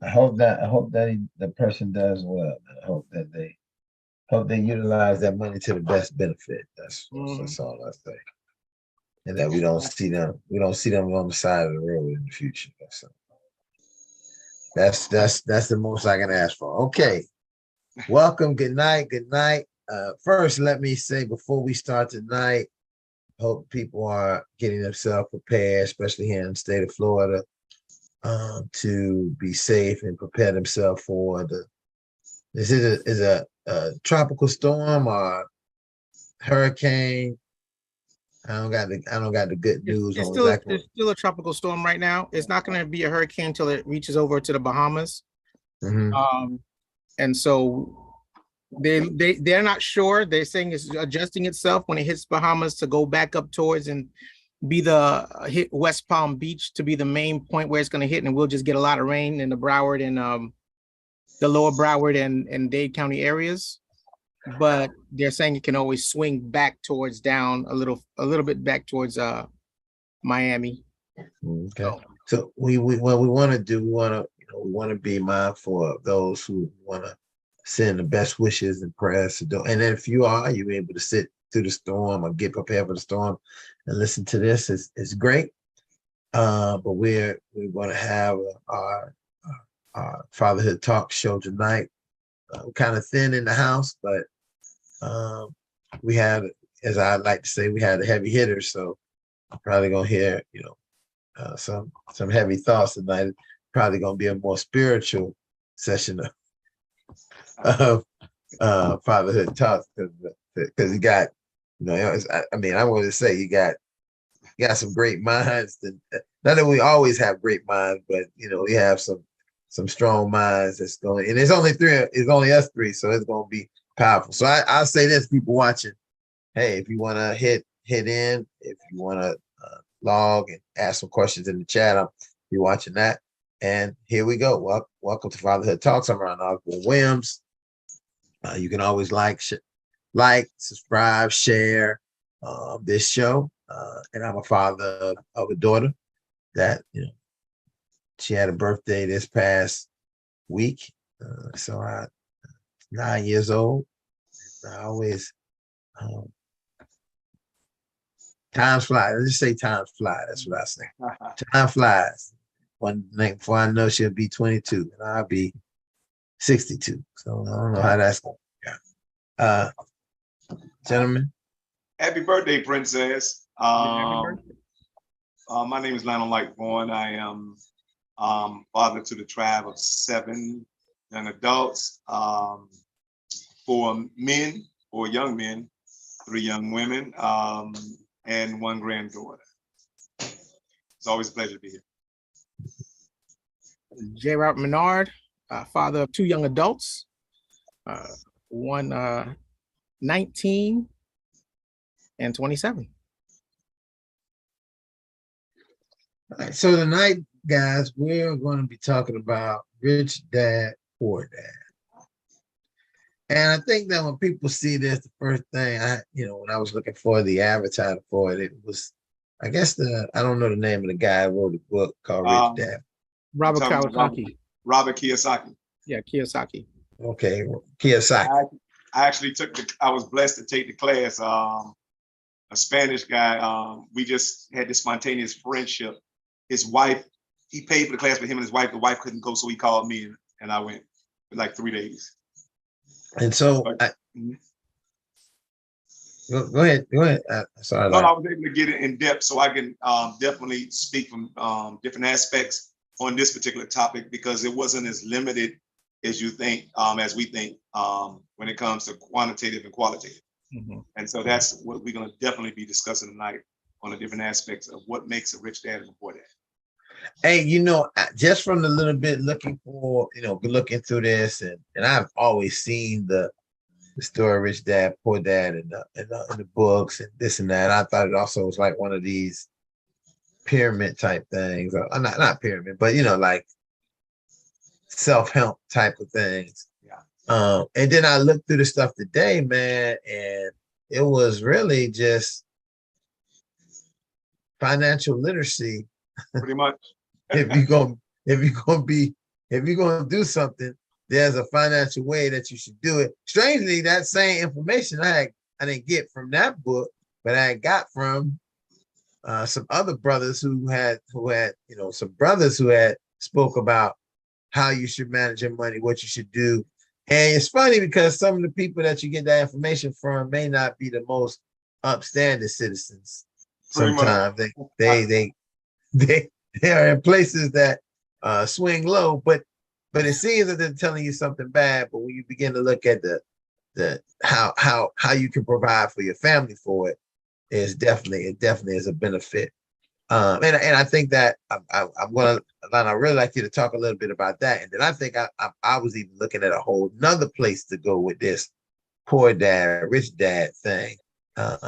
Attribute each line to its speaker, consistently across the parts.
Speaker 1: the person does well. I hope they utilize that money to the best benefit. That's all I say. And that we don't see them on the side of the road in the future. That's the most I can ask for. Okay. Welcome. Good night. Good night. First, let me say before we start tonight, hope people are getting themselves prepared, especially here in the state of Florida, to be safe and prepare themselves for the. Is a tropical storm or hurricane? I don't got the good news
Speaker 2: It's
Speaker 1: on
Speaker 2: still
Speaker 1: exactly.
Speaker 2: it's still a tropical storm right now. It's not going to be a hurricane until it reaches over to the Bahamas.
Speaker 1: Mhm.
Speaker 2: And so they're not sure. They're saying it's adjusting itself when it hits Bahamas to go back up towards and be the hit West Palm Beach to be the main point where it's going to hit, and we'll just get a lot of rain in the Broward and the lower Broward and Dade County areas. But they're saying it can always swing back towards down a little bit back towards Miami.
Speaker 1: Okay.
Speaker 2: So
Speaker 1: So we what we want to do, we want to be mindful of those who want to send the best wishes and prayers to do. And then if you able to sit through the storm or get prepared for the storm and listen to this, it's great. But we're going to have our fatherhood talk show tonight. We're kind of thin in the house, but um, we had, as I like to say, we had a heavy hitter. So probably gonna hear, some heavy thoughts tonight. Probably gonna be a more spiritual session of fatherhood talks because you got, I want to say you got some great minds. Not that we always have great minds, but we have some strong minds that's going. And it's only three. It's only us three, so it's gonna be powerful. So I'll say this, people watching. Hey, if you want to hit in, if you want to log and ask some questions in the chat, I'll be watching that. And here we go. Welcome to Fatherhood Talks. I'm Ron Osborne Williams. You can always like, subscribe, share this show. And I'm a father of a daughter that she had a birthday this past week. So I 9 years old. I always times fly. Let's just say times fly. That's what I say. Time flies. One night before I know she'll be 22 and I'll be 62. So I don't know how that's going to go. Gentlemen.
Speaker 3: Happy birthday, Princess.
Speaker 2: happy birthday.
Speaker 3: My name is Lionel Lightborn. I am father to the tribe of 7 young adults, 4 young men, 3 young women, and 1 granddaughter. It's always a pleasure to be here.
Speaker 2: J. Robert Menard, father of 2 young adults, one 19 and 27.
Speaker 1: All right, so tonight, guys, we're going to be talking about Rich Dad, Poor Dad. And I think that when people see this, the first thing when I was looking for the advertising for it, it was, I guess I don't know the name of the guy who wrote a book called Rich Dad.
Speaker 2: Robert Kiyosaki.
Speaker 3: Robert Kiyosaki.
Speaker 2: Yeah, Kiyosaki.
Speaker 1: Okay, Kiyosaki.
Speaker 3: I actually I was blessed to take the class. A Spanish guy, we just had this spontaneous friendship. His wife, he paid for the class for him and his wife. The wife couldn't go, so he called me and I went for like 3 days.
Speaker 1: And so, go ahead. Sorry.
Speaker 3: No, I was able to get it in depth, so I can definitely speak from different aspects on this particular topic because it wasn't as limited as you think, as we think, when it comes to quantitative and qualitative.
Speaker 2: Mm-hmm.
Speaker 3: And so that's what we're going to definitely be discussing tonight on the different aspects of what makes a rich dad and a poor dad.
Speaker 1: Hey, just from the little bit looking through this, and I've always seen the story Rich Dad, Poor Dad in the books and this and that. I thought it also was like one of these pyramid type things, or not pyramid, but like self-help type of things.
Speaker 3: Yeah.
Speaker 1: And then I looked through the stuff today, man, and it was really just financial literacy.
Speaker 3: Pretty much.
Speaker 1: if you're gonna be if you're going to do something, there's a financial way that you should do it. Strangely, that same information I didn't get from that book, but I got from some other brothers who had some brothers who had spoke about how you should manage your money, what you should do. And it's funny because some of the people that you get that information from may not be the most upstanding citizens.
Speaker 3: Pretty much.
Speaker 1: Sometimes they are in places that swing low, but it seems that they're telling you something bad. But when you begin to look at the how you can provide for your family for it, it definitely is a benefit. And I think that I'm gonna, Alana, I really like you to talk a little bit about that. And then I think I was even looking at a whole nother place to go with this poor dad, rich dad thing,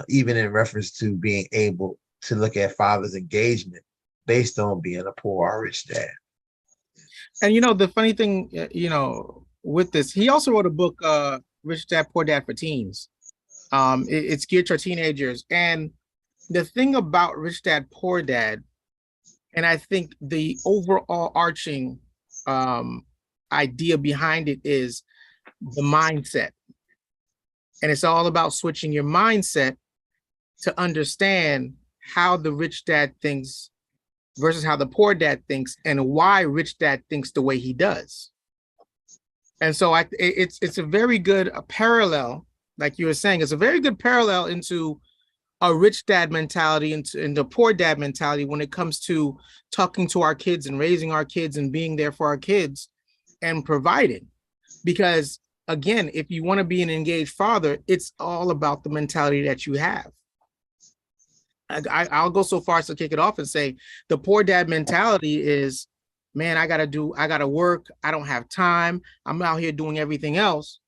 Speaker 1: even in reference to being able to look at father's engagement based on being a poor or rich dad.
Speaker 2: And the funny thing, with this, he also wrote a book, Rich Dad, Poor Dad for Teens. It's geared to teenagers. And the thing about Rich Dad, Poor Dad, and I think the overall arching idea behind it is the mindset. And it's all about switching your mindset to understand how the rich dad thinks versus how the poor dad thinks, and why rich dad thinks the way he does. And so it's a very good parallel, like you were saying, it's a very good parallel into a rich dad mentality and the poor dad mentality when it comes to talking to our kids and raising our kids and being there for our kids and providing. Because again, if you want to be an engaged father, it's all about the mentality that you have. I'll go so far as to kick it off and say the poor dad mentality is, man, I gotta work. I don't have time. I'm out here doing everything else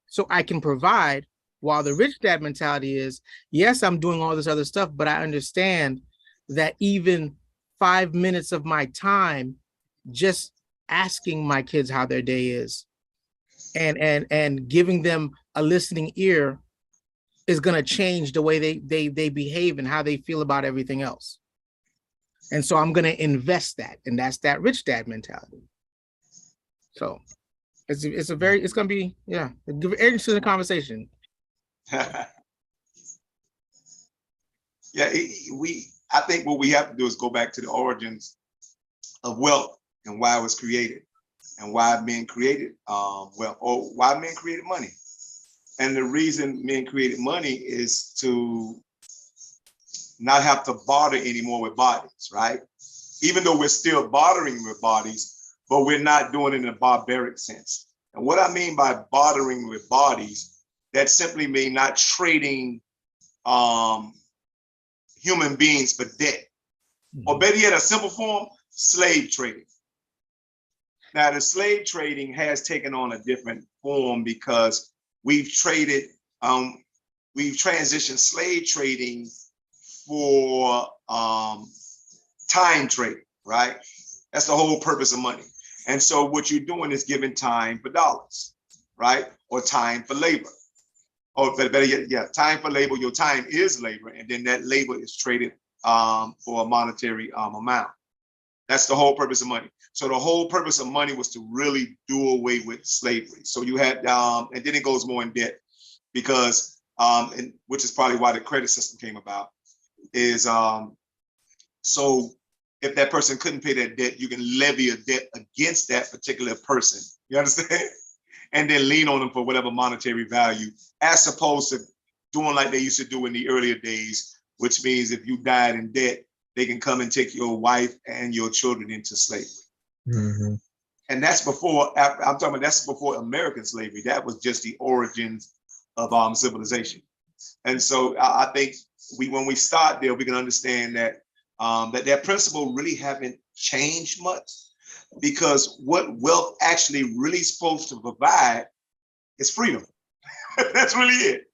Speaker 2: so I can provide. While the rich dad mentality is, yes, I'm doing all this other stuff, but I understand that even 5 minutes of my time just asking my kids how their day is and giving them a listening ear is going to change the way they behave and how they feel about everything else. And so I'm going to invest that. And that's that rich dad mentality. So it's going to be, yeah, interesting conversation.
Speaker 3: Yeah, I think what we have to do is go back to the origins of wealth and why it was created and why men created wealth, or why men created money. And the reason men created money is to not have to barter anymore with bodies, right? Even though we're still bartering with bodies, but we're not doing it in a barbaric sense. And what I mean by bartering with bodies, that simply means not trading human beings for debt. Or better yet, a simple form, slave trading. Now, the slave trading has taken on a different form because we've transitioned slave trading for time trading, right? That's the whole purpose of money. And so what you're doing is giving time for dollars, right? Or time for labor. Or better yet, yeah, time for labor. Your time is labor, and then that labor is traded for a monetary amount. That's the whole purpose of money. So the whole purpose of money was to really do away with slavery. So you had, and then it goes more in debt because, and which is probably why the credit system came about, is so if that person couldn't pay that debt, you can levy a debt against that particular person. You understand? And then lean on them for whatever monetary value, as opposed to doing like they used to do in the earlier days, which means if you died in debt, they can come and take your wife and your children into slavery.
Speaker 1: Mm-hmm.
Speaker 3: And that's before, I'm talking about that's before American slavery. That was just the origins of civilization. And so I think when we start there, we can understand that that principle really haven't changed much, because what wealth actually really supposed to provide is freedom. That's really it.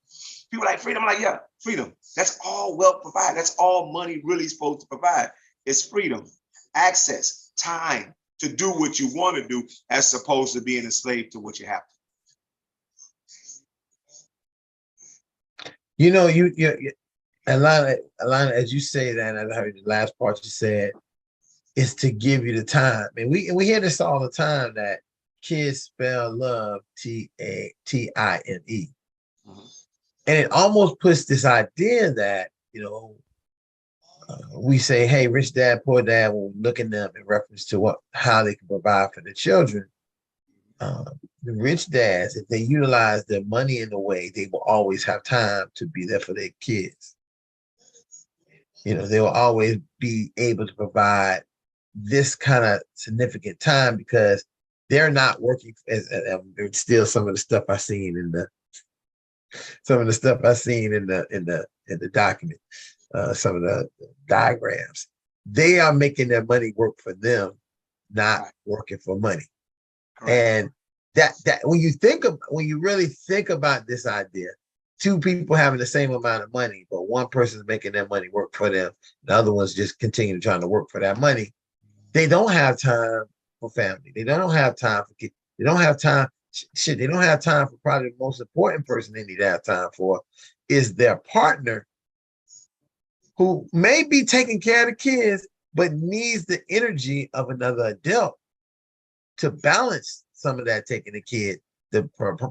Speaker 3: People like freedom. I'm like, yeah, freedom. That's all wealth provide. That's all money really supposed to provide. It's freedom, access, time to do what you want to do, as opposed to being a slave to what you have to.
Speaker 1: Alana, as you say that, and I heard the last part you said, is to give you the time. And we hear this all the time that kids spell love T-A-T-I-N-E. And it almost puts this idea that, we say, hey, rich dad, poor dad, when we look at them in reference to how they can provide for the children. The rich dads, if they utilize their money in a way, they will always have time to be there for their kids. They will always be able to provide this kind of significant time because they're not working there's still some of the stuff I seen in the document, some of the diagrams. They are making their money work for them, not working for money. Correct. And that when you really think about this idea, two people having the same amount of money, but one person's making their money work for them, the other one's just continuing trying to work for that money. They don't have time for family. They don't have time for kids. They don't have time. They don't have time for probably the most important person they need to have time for is their partner, who may be taking care of the kids, but needs the energy of another adult to balance some of that taking the kid, the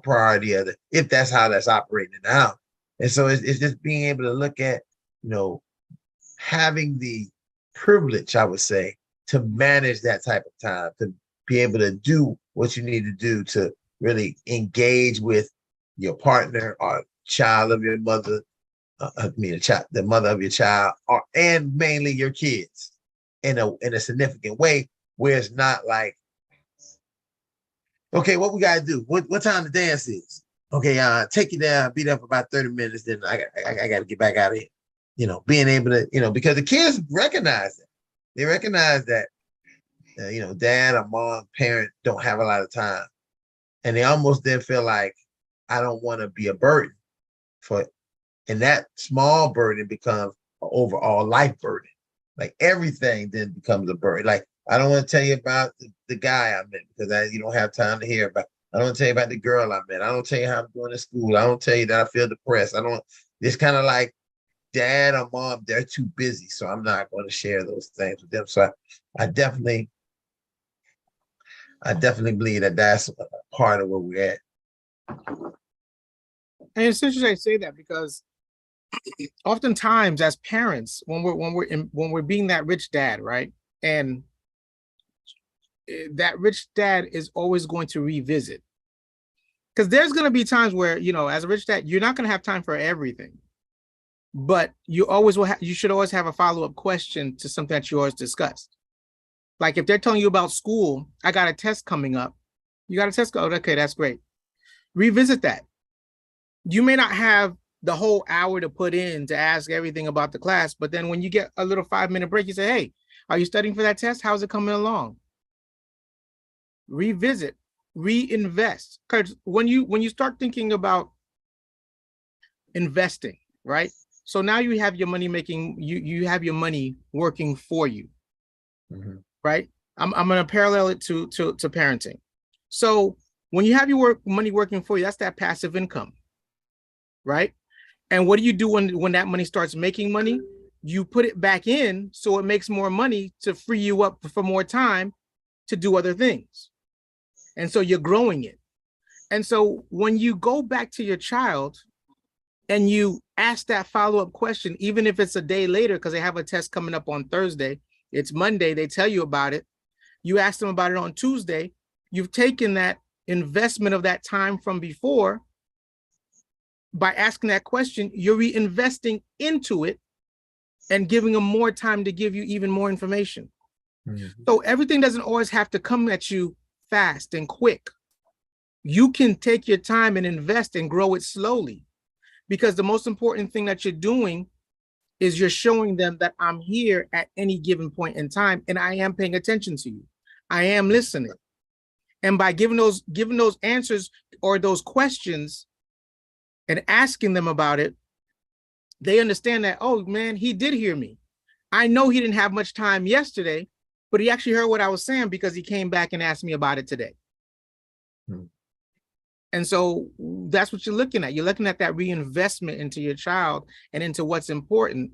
Speaker 1: priority of if that's how that's operating in the house. And so it's just being able to look at, having the privilege, I would say, to manage that type of time, to be able to do what you need to do to really engage with your partner or child of your mother, the mother of your child, and mainly your kids in a significant way, where it's not like, okay, what we gotta do? What time the dance is? Okay, take you there, be there for about 30 minutes, then I gotta get back out of here. Being able to, because the kids recognize that. They recognize that, dad or mom, parent don't have a lot of time. And they almost then feel like, I don't want to be a burden and that small burden becomes an overall life burden. Like everything then becomes a burden. Like, I don't want to tell you about the guy I met because you don't have time to hear about. I don't want to tell you about the girl I met. I don't tell you how I'm doing in school. I don't tell you that I feel depressed. It's kind of like dad or mom, they're too busy. So I'm not going to share those things with them. So I definitely believe that that's part of where we're at.
Speaker 2: And it's interesting I say that because oftentimes as parents, when we're being that rich dad, right? And that rich dad is always going to revisit, because there's going to be times where, as a rich dad, you're not going to have time for everything, but you always will you should always have a follow-up question to something that you always discussed. Like if they're telling you about school, I got a test coming up. You got a test? Okay, that's great. Revisit that. You may not have the whole hour to put in to ask everything about the class, but then when you get a little 5-minute break, you say, hey, are you studying for that test? How's it coming along? Revisit, reinvest. Because when you start thinking about investing, right? So now you have your money you have your money working for you, right? I'm going to parallel it to parenting. So when you have your money working for you, that's that passive income, right? And what do you do when that money starts making money? You put it back in so it makes more money to free you up for more time to do other things. And so you're growing it. And so when you go back to your child and you ask that follow-up question, even if it's a day later, because they have a test coming up on Thursday, it's Monday, they tell you about it. You ask them about it on Tuesday. You've taken that investment of that time from before. By asking that question, you're reinvesting into it and giving them more time to give you even more information. So everything doesn't always have to come at you fast and quick. You can take your time and invest and grow it slowly, because the most important thing that you're doing is you're showing them that I'm here at any given point in time and I am paying attention to you. I am listening. And by giving those answers or those questions and asking them about it, they understand that, oh man, he did hear me. I know he didn't have much time yesterday, but he actually heard what I was saying because he came back and asked me about it today. And so that's what you're looking at. You're looking at that reinvestment into your child and into what's important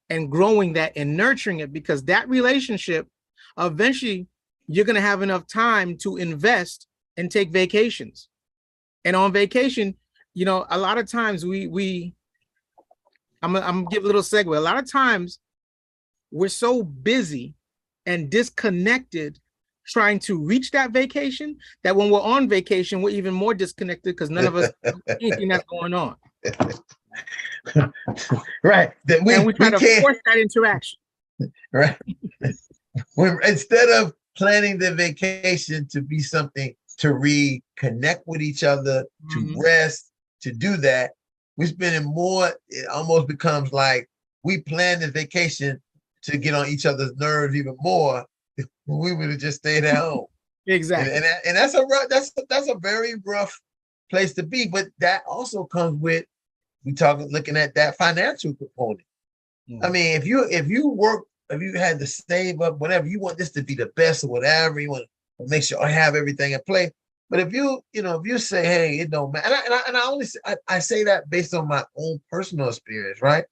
Speaker 2: and growing that and nurturing it, because that relationship, eventually you're going to have enough time to invest and take vacations. And on vacation, you know, a lot of times I'm gonna give a little segue. A lot of times we're so busy and disconnected trying to reach that vacation that when we're on vacation, we're even more disconnected because none of us know anything that's going on.
Speaker 1: Right. That
Speaker 2: And we try to
Speaker 1: can't,
Speaker 2: force that interaction.
Speaker 1: right. Instead of planning the vacation to be something to reconnect with each other, to rest, to do that, we're spending more. It almost becomes like we plan this vacation to get on each other's nerves even more. We would have just stayed at home.
Speaker 2: Exactly.
Speaker 1: And that's a rough, that's a very rough place to be. But that also comes with looking at that financial component. I mean, if you had to save up whatever, you want this to be the best or whatever, you want to make sure I have everything in place. But if you say, hey, it don't matter, I say that based on my own personal experience, right?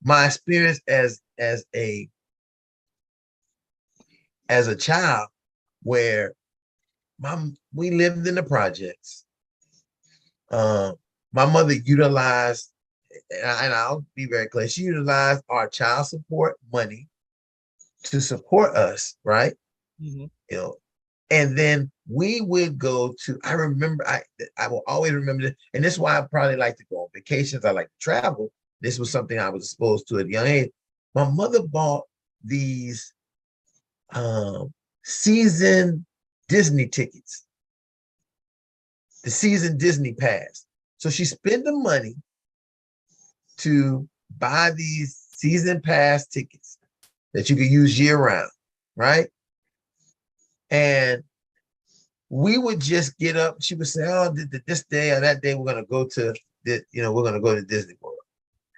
Speaker 1: My experience as a child, where we lived in the projects. My mother utilized, and I'll be very clear, she utilized our child support money to support us, right? You know, and then we would go to, I remember, I will always remember this, and this is why I probably like to go on vacations. I like to travel. This was something I was exposed to at a young age. My mother bought these season Disney tickets, the season Disney pass. So she spent the money to buy these season pass tickets that you could use year round, right? And we would just get up. She would say, "Oh, this day or that day, we're gonna go to we're gonna go to Disney World."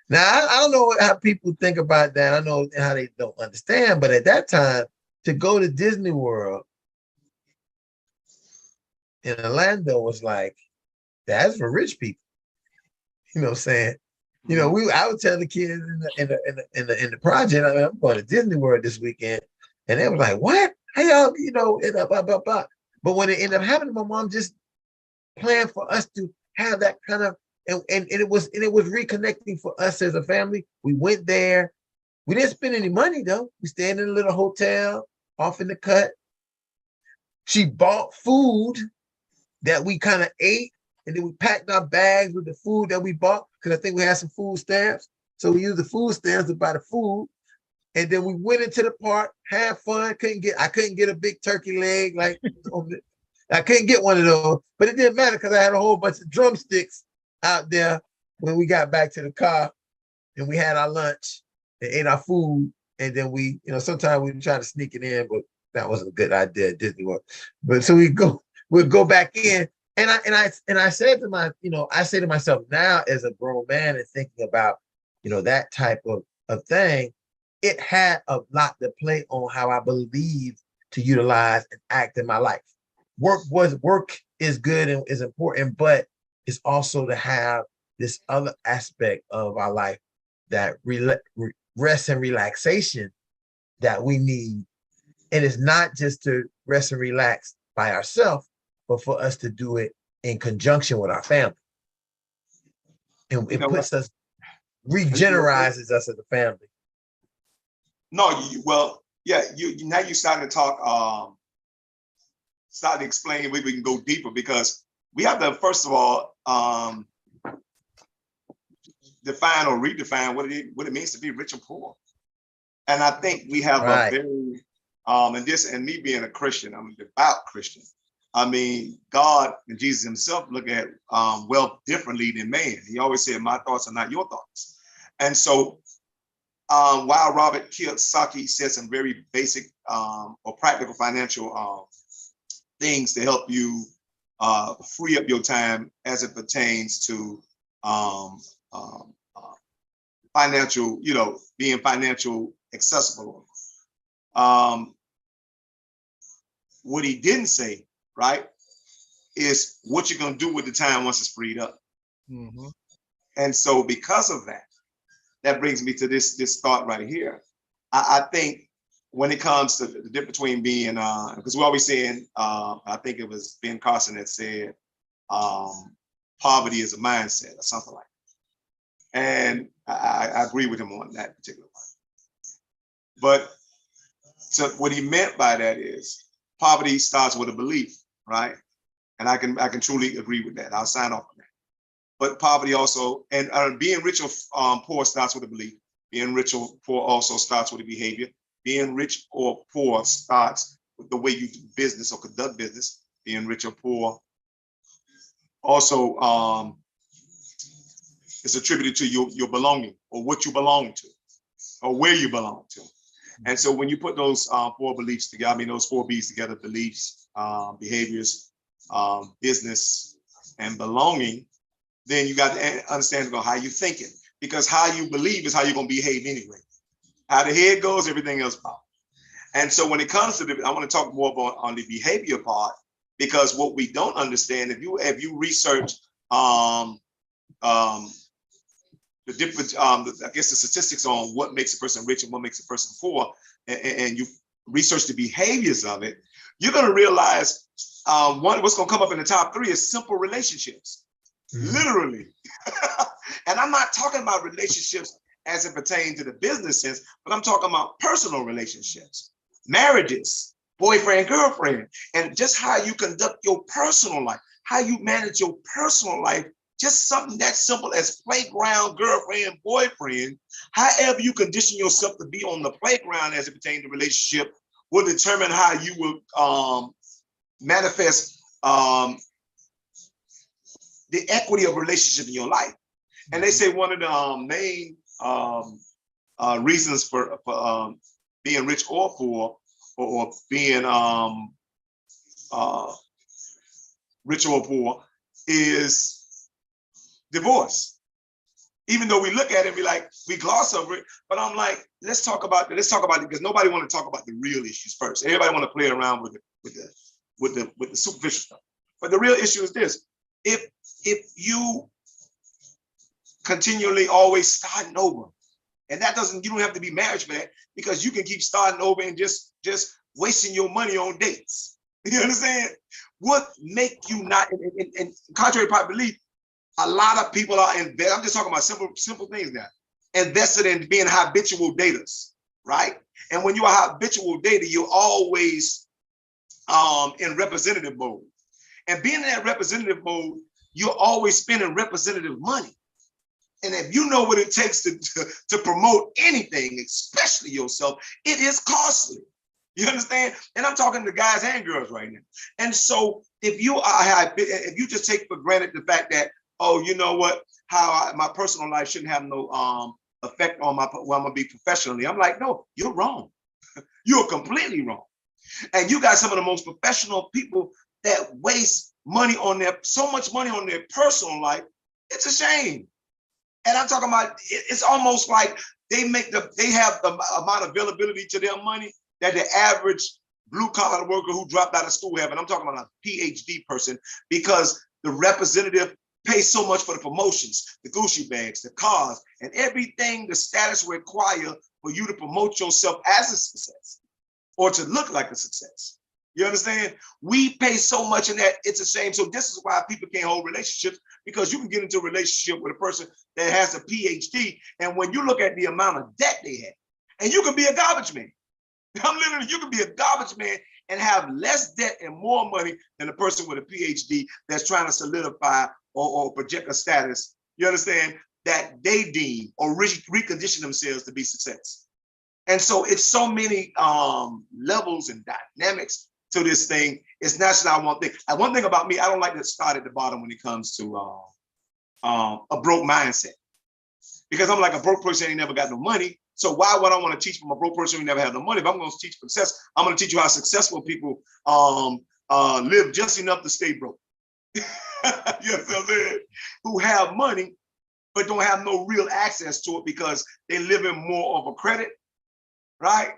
Speaker 1: Now, I don't know how people think about that. I know how they don't understand, but at that time, to go to Disney World in Orlando was like, that's for rich people. You know what I'm saying? You know, I would tell the kids in the project, I mean, I'm going to Disney World this weekend, and they were like, "What? How y'all?" Blah, blah, blah. But when it ended up happening, my mom just planned for us to have that kind of, and it was reconnecting for us as a family. We went there. We didn't spend any money though. We stayed in a little hotel off in the cut. She bought food that we kind of ate, and then we packed our bags with the food that we bought, because I think we had some food stamps. So we used the food stamps to buy the food. And then we went into the park, had fun. I couldn't get a big turkey leg. I couldn't get one of those, but it didn't matter because I had a whole bunch of drumsticks out there when we got back to the car, and we had our lunch and ate our food. And then sometimes we try to sneak it in, but that wasn't a good idea at Disney World. But so we'd go back in. And I said to I say to myself now as a grown man and thinking about, that type of thing, it had a lot to play on how I believe to utilize and act in my life. Work is good and is important, but it's also to have this other aspect of our life, that rest and relaxation that we need. And it's not just to rest and relax by ourselves, but for us to do it in conjunction with our family. And it puts us, regenerizes us as a family.
Speaker 3: No, yeah, you now you're starting to talk, starting to explain, we can go deeper, because we have to, first of all, define or redefine what it means to be rich and poor. And I think we have a very, and me being a Christian, I'm a devout Christian. I mean, God and Jesus himself look at wealth differently than man. He always said, "My thoughts are not your thoughts." And so, while Robert Kiyosaki said some very basic or practical financial things to help you free up your time as it pertains to financial, being financial accessible. What he didn't say, right, is what you're going to do with the time once it's freed up. And so because of that, that brings me to this thought right here. I think when it comes to the difference between being, because we're always saying, I think it was Ben Carson that said, poverty is a mindset or something like that. And I agree with him on that particular one. But so what he meant by that is poverty starts with a belief, right? And I can truly agree with that. I'll sign off on that. But poverty also, and being rich or poor starts with a belief. Being rich or poor also starts with a behavior. Being rich or poor starts with the way you do business or conduct business. Being rich or poor also is attributed to your belonging or what you belong to or where you belong to. And so when you put those four beliefs together, I mean, those four B's together, beliefs, behaviors, business, and belonging, then you got to understand about how you're thinking, because how you believe is how you're going to behave anyway. How the head goes, everything else follows. And so when it comes to I want to talk more about on the behavior part, because what we don't understand, if you research the different, I guess the statistics on what makes a person rich and what makes a person poor, and you research the behaviors of it, you're going to realize what's going to come up in the top three is simple relationships, literally. And I'm not talking about relationships as it pertains to the business sense, but I'm talking about personal relationships, marriages, boyfriend, girlfriend, and just how you conduct your personal life, how you manage your personal life. Just something that simple as playground, girlfriend, boyfriend, however you condition yourself to be on the playground as it pertains to relationship will determine how you will manifest the equity of relationship in your life. And they say one of the main reasons for being rich or poor, or being rich or poor, is divorce. Even though we look at it and be like, we gloss over it, but I'm like, let's talk about it, because nobody want to talk about the real issues first. Everybody want to play around with the superficial stuff. But the real issue is this: if you continually always starting over, and you don't have to be married for that, because you can keep starting over and just wasting your money on dates. You understand? What make you not, and contrary to popular belief, a lot of people are invested. I'm just talking about simple things now. Invested in being habitual daters, right? And when you're a habitual dater, you're always in representative mode. And being in that representative mode, you're always spending representative money. And if you know what it takes to promote anything, especially yourself, it is costly. You understand? And I'm talking to guys and girls right now. And so if you just take for granted the fact that, oh, you know what, my personal life shouldn't have no effect on where I'm gonna be professionally. I'm like, no, you're wrong. You're completely wrong. And you got some of the most professional people that waste money so much money on their personal life. It's a shame. And I'm talking about, it's almost like they have the amount of availability to their money that the average blue collar worker who dropped out of school have. And I'm talking about a PhD person, because the representative pays so much for the promotions, the Gucci bags, the cars, and everything the status require for you to promote yourself as a success or to look like a success. You understand? We pay so much in that, it's a shame. So this is why people can't hold relationships, because you can get into a relationship with a person that has a PhD, and when you look at the amount of debt they have, and you can be a garbage man. You can be a garbage man and have less debt and more money than a person with a PhD that's trying to solidify or project a status, you understand, that they deem or recondition themselves to be success. And so it's so many levels and dynamics to this thing. It's not just one thing. And one thing about me, I don't like to start at the bottom when it comes to a broke mindset, because I'm like, a broke person ain't never got no money. So why would I want to teach from a broke person who never had no money? If I'm going to teach success, I'm going to teach you how successful people live just enough to stay broke. You know what I'm saying? Who have money, but don't have no real access to it because they live in more of a credit, right?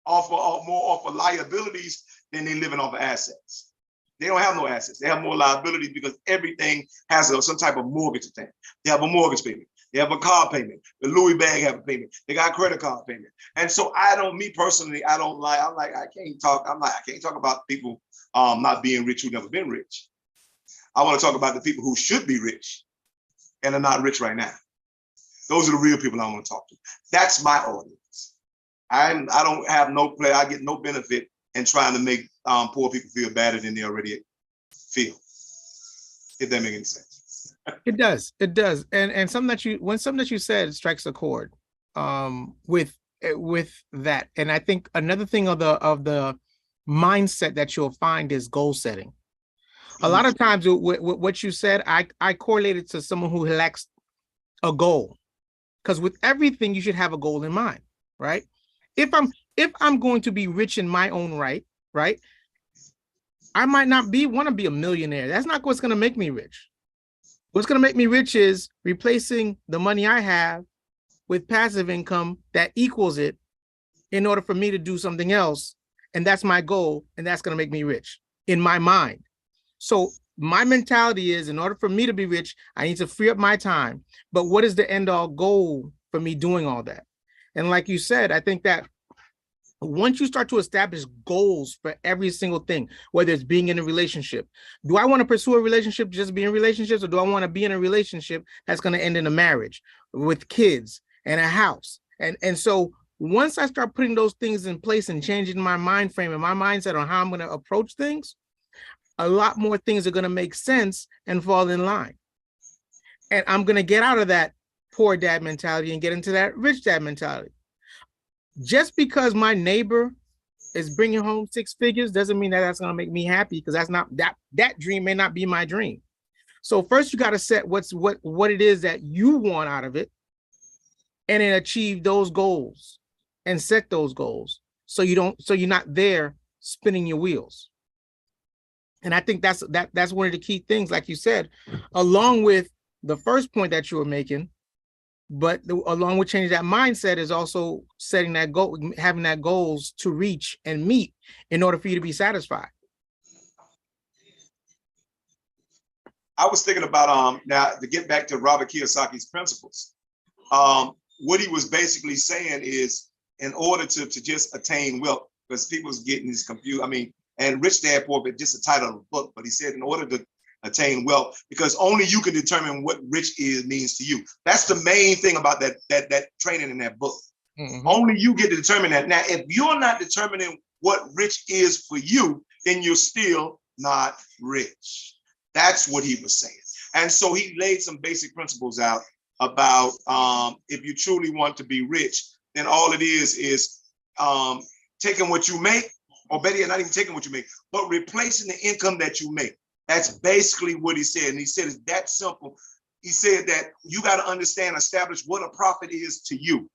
Speaker 3: More off of liabilities than they living off of assets. They don't have no assets. They have more liabilities because everything has some type of mortgage thing. They have a mortgage payment. They have a car payment. The Louis bag have a payment. They got a credit card payment. And so me personally, I can't talk about people not being rich who've never been rich. I want to talk about the people who should be rich and are not rich right now. Those are the real people I want to talk to. That's my audience. I don't have no play. I get no benefit in trying to make poor people feel better than they already feel. If that makes any sense.
Speaker 2: It does. It does. And something that you said strikes a chord with that. And I think another thing of the mindset that you'll find is goal setting. A lot of times with what you said, I correlated to someone who lacks a goal. Because with everything, you should have a goal in mind, right? If I'm going to be rich in my own right, I might not want to be a millionaire. That's not what's going to make me rich. What's going to make me rich is replacing the money I have with passive income that equals it in order for me to do something else. And that's my goal. And that's going to make me rich in my mind. So my mentality is, in order for me to be rich, I need to free up my time. But what is the end all goal for me doing all that? And like you said, I think that once you start to establish goals for every single thing, whether it's being in a relationship, do I want to pursue a relationship, just be in relationships, or do I want to be in a relationship that's going to end in a marriage with kids and a house? And so once I start putting those things in place and changing my mind frame and my mindset on how I'm going to approach things, a lot more things are going to make sense and fall in line. And I'm going to get out of that poor dad mentality and get into that rich dad mentality. Just because my neighbor is bringing home 6 figures doesn't mean that that's going to make me happy, because that's not that dream may not be my dream. So first you got to set what it is that you want out of it, and then achieve those goals and set those goals. So you're not there spinning your wheels. And I think that's one of the key things, like you said, along with the first point that you were making, but along with changing that mindset is also setting that goal, having that goals to reach and meet in order for you to be satisfied.
Speaker 3: I was thinking about now to get back to Robert Kiyosaki's principles. What he was basically saying is, in order to just attain wealth, because people's getting this confused. I mean, and Rich Dad Poor Dad, just a title of a book, but he said in order to attain wealth, because only you can determine what rich means to you. That's the main thing about that training in that book. Mm-hmm. Only you get to determine that. Now, if you're not determining what rich is for you, then you're still not rich. That's what he was saying. And so he laid some basic principles out about if you truly want to be rich, then all it is taking what you make, or better yet, not even taking what you make, but replacing the income that you make. That's basically what he said. And he said it's that simple. He said that you got to understand, establish what a profit is to you.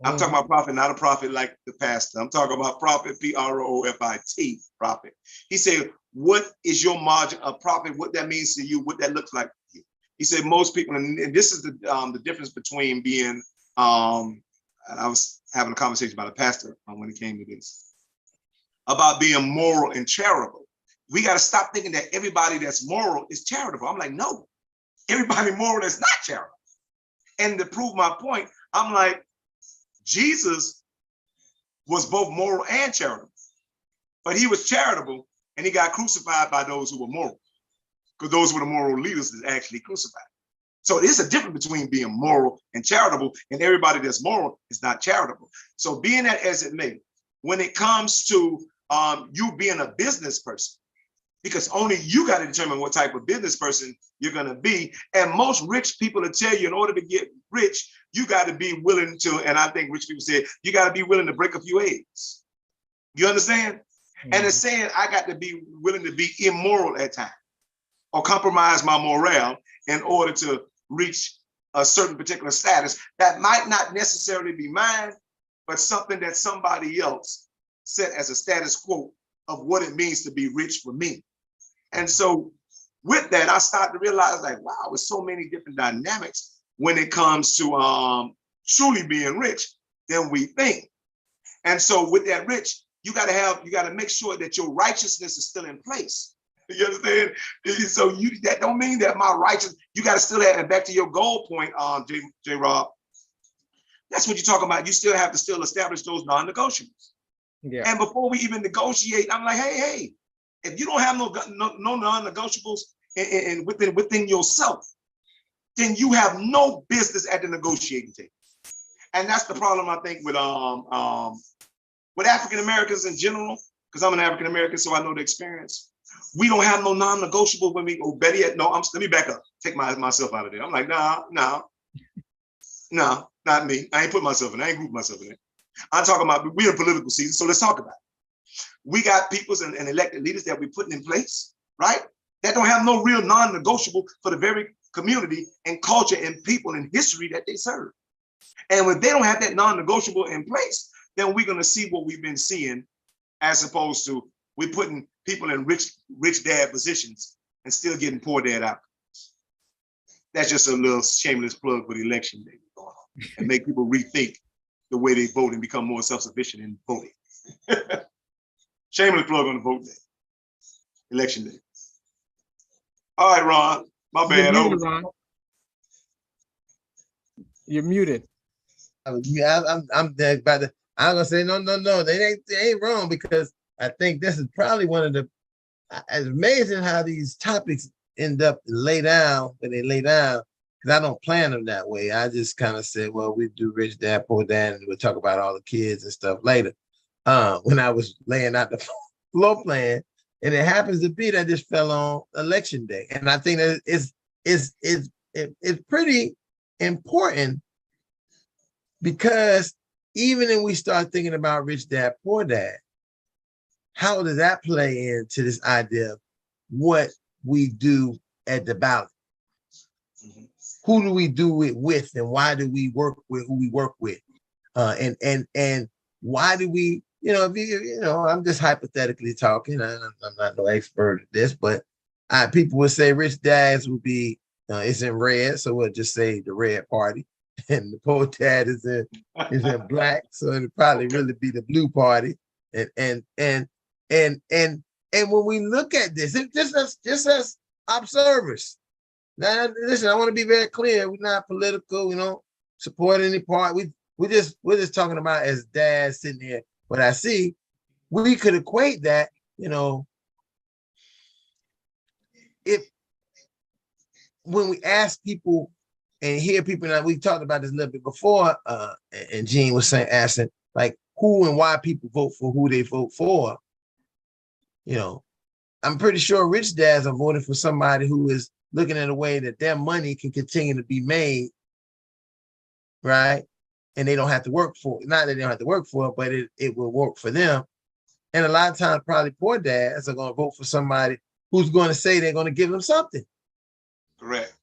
Speaker 3: I'm talking about profit, not a profit like the pastor. I'm talking about profit, P-R-O-F-I-T, profit. He said, what is your margin of profit? What that means to you, what that looks like to you. He said most people, and this is the difference between being, and I was having a conversation about a pastor when it came to this, about being moral and charitable. We got to stop thinking that everybody that's moral is charitable. I'm like, no, everybody moral is not charitable. And to prove my point, I'm like, Jesus was both moral and charitable, but he was charitable and he got crucified by those who were moral, because those were the moral leaders that actually crucified. So there's a difference between being moral and charitable, and everybody that's moral is not charitable. So being that as it may, when it comes to you being a business person, because only you got to determine what type of business person you're going to be. And most rich people will tell you, in order to get rich, you got to be willing to, and I think rich people say, you got to be willing to break a few eggs. You understand? Mm-hmm. And it's saying I got to be willing to be immoral at times, or compromise my morale in order to reach a certain particular status that might not necessarily be mine, but something that somebody else set as a status quo of what it means to be rich for me. And so with that, I started to realize, like, wow, there's so many different dynamics when it comes to truly being rich than we think. And so with that rich, you got to make sure that your righteousness is still in place. You understand? So that don't mean that my righteous, you got to still have, and back to your goal point, J Rob, that's what you're talking about. You still have to still establish those non-negotiables.
Speaker 2: Yeah.
Speaker 3: And before we even negotiate, I'm like, hey, if you don't have no non-negotiables and within yourself, then you have no business at the negotiating table. And that's the problem, I think, with African Americans in general, because I'm an African American, so I know the experience. We don't have no non-negotiable when we go. Better yet, no. Let me back up. Take myself out of there. I'm like, nah, not me. I ain't put myself in. I ain't group myself in it. I'm talking about we're in political season, so let's talk about it. We got peoples and elected leaders that we're putting in place, right? That don't have no real non-negotiable for the very community and culture and people and history that they serve. And when they don't have that non-negotiable in place, then we're going to see what we've been seeing, as opposed to we're putting people in rich dad positions and still getting poor dad outcomes. That's just a little shameless plug for the election day going on, and make people rethink the way they vote and become more self-sufficient in voting. Shameless plug on the vote day, election day. All right, Ron, my bad.
Speaker 2: You're muted, Ron. You're muted.
Speaker 1: I'm about to. I'm gonna say no. They ain't wrong, because I think this is probably one of the. It's amazing how these topics end up lay down when they lay down, because I don't plan them that way. I just kind of said, well, we do rich dad, poor dad, and we'll talk about all the kids and stuff later. When I was laying out the floor plan, and it happens to be that this fell on election day, and I think that it's pretty important, because even when we start thinking about rich dad, poor dad, how does that play into this idea of what we do at the ballot? Mm-hmm. Who do we do it with, and why do we work with who we work with? And why do we, I'm just hypothetically talking. I'm not no expert at this, but people would say rich dads would be, it's in red, so we'll just say the red party. And the poor dad is in black, so it'd probably really be the blue party. And when we look at this, it just as observers. Now, listen, I want to be very clear. We're not political. We don't support any part. We're just talking about as dads sitting here. What I see, we could equate that, if when we ask people and hear people, that we talked about this a little bit before, and Gene was asking like who and why people vote for who they vote for. I'm pretty sure rich dads are voting for somebody who is looking at a way that their money can continue to be made, right? And they don't have to work for it. Not that they don't have to work for it, but it will work for them. And a lot of times, probably poor dads are going to vote for somebody who's going to say they're going to give them something.
Speaker 3: Correct.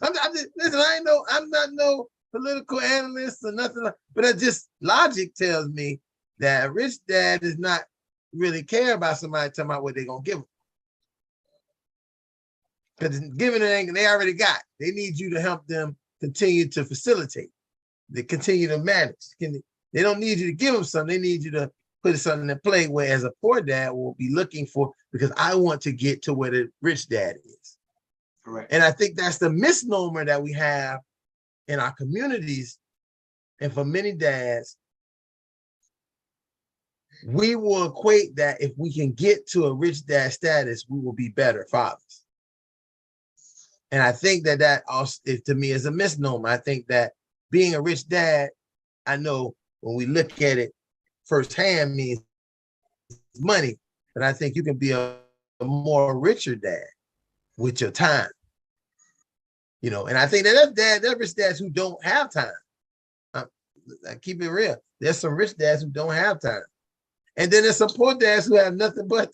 Speaker 1: Listen, I'm not no political analyst or nothing, but it just logic tells me that a rich dad does not really care about somebody talking about what they're going to give them. Because giving it, they already got. They need you to help them continue to facilitate. They continue to manage. They don't need you to give them something. They need you to put something in play, whereas a poor dad will be looking for, because I want to get to where the rich dad is.
Speaker 3: Correct.
Speaker 1: And I think that's the misnomer that we have in our communities. And for many dads, we will equate that if we can get to a rich dad status, we will be better fathers. And I think that also, to me, is a misnomer. I think that being a rich dad, I know when we look at it firsthand, means money, but I think you can be a more richer dad with your time. And I think that there's rich dads who don't have time. I keep it real. There's some rich dads who don't have time. And then there's some poor dads who have nothing but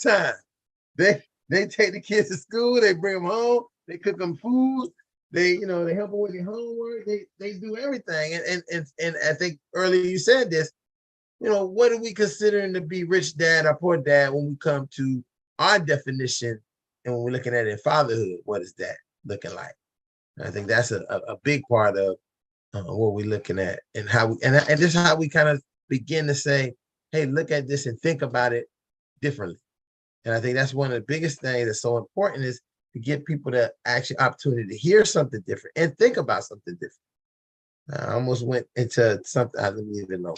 Speaker 1: time. They take the kids to school, they bring them home, they cook them food, they help them with their homework, they do everything. And I think earlier you said this, what are we considering to be rich dad or poor dad when we come to our definition, and when we're looking at it in fatherhood, what is that looking like? And I think that's a big part of what we're looking at, and how we, and this is how we kind of begin to say, hey, look at this and think about it differently. And I think that's one of the biggest things that's so important is to give people the actual opportunity to hear something different and think about something different. I almost went into something I don't even know.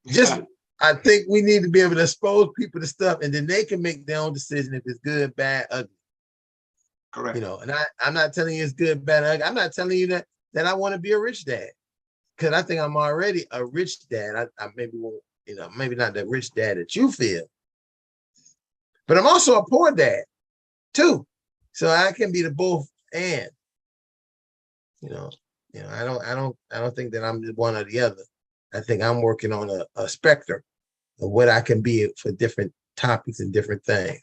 Speaker 1: Just, I think we need to be able to expose people to stuff, and then they can make their own decision if it's good, bad, ugly.
Speaker 3: Correct.
Speaker 1: You know, and I'm not telling you it's good, bad, ugly. I'm not telling you that I want to be a rich dad, because I think I'm already a rich dad. I maybe won't, you know, maybe not the rich dad that you feel, but I'm also a poor dad too. So I can be the both and. You know, I don't think that I'm one or the other. I think I'm working on a spectrum of what I can be for different topics and different things.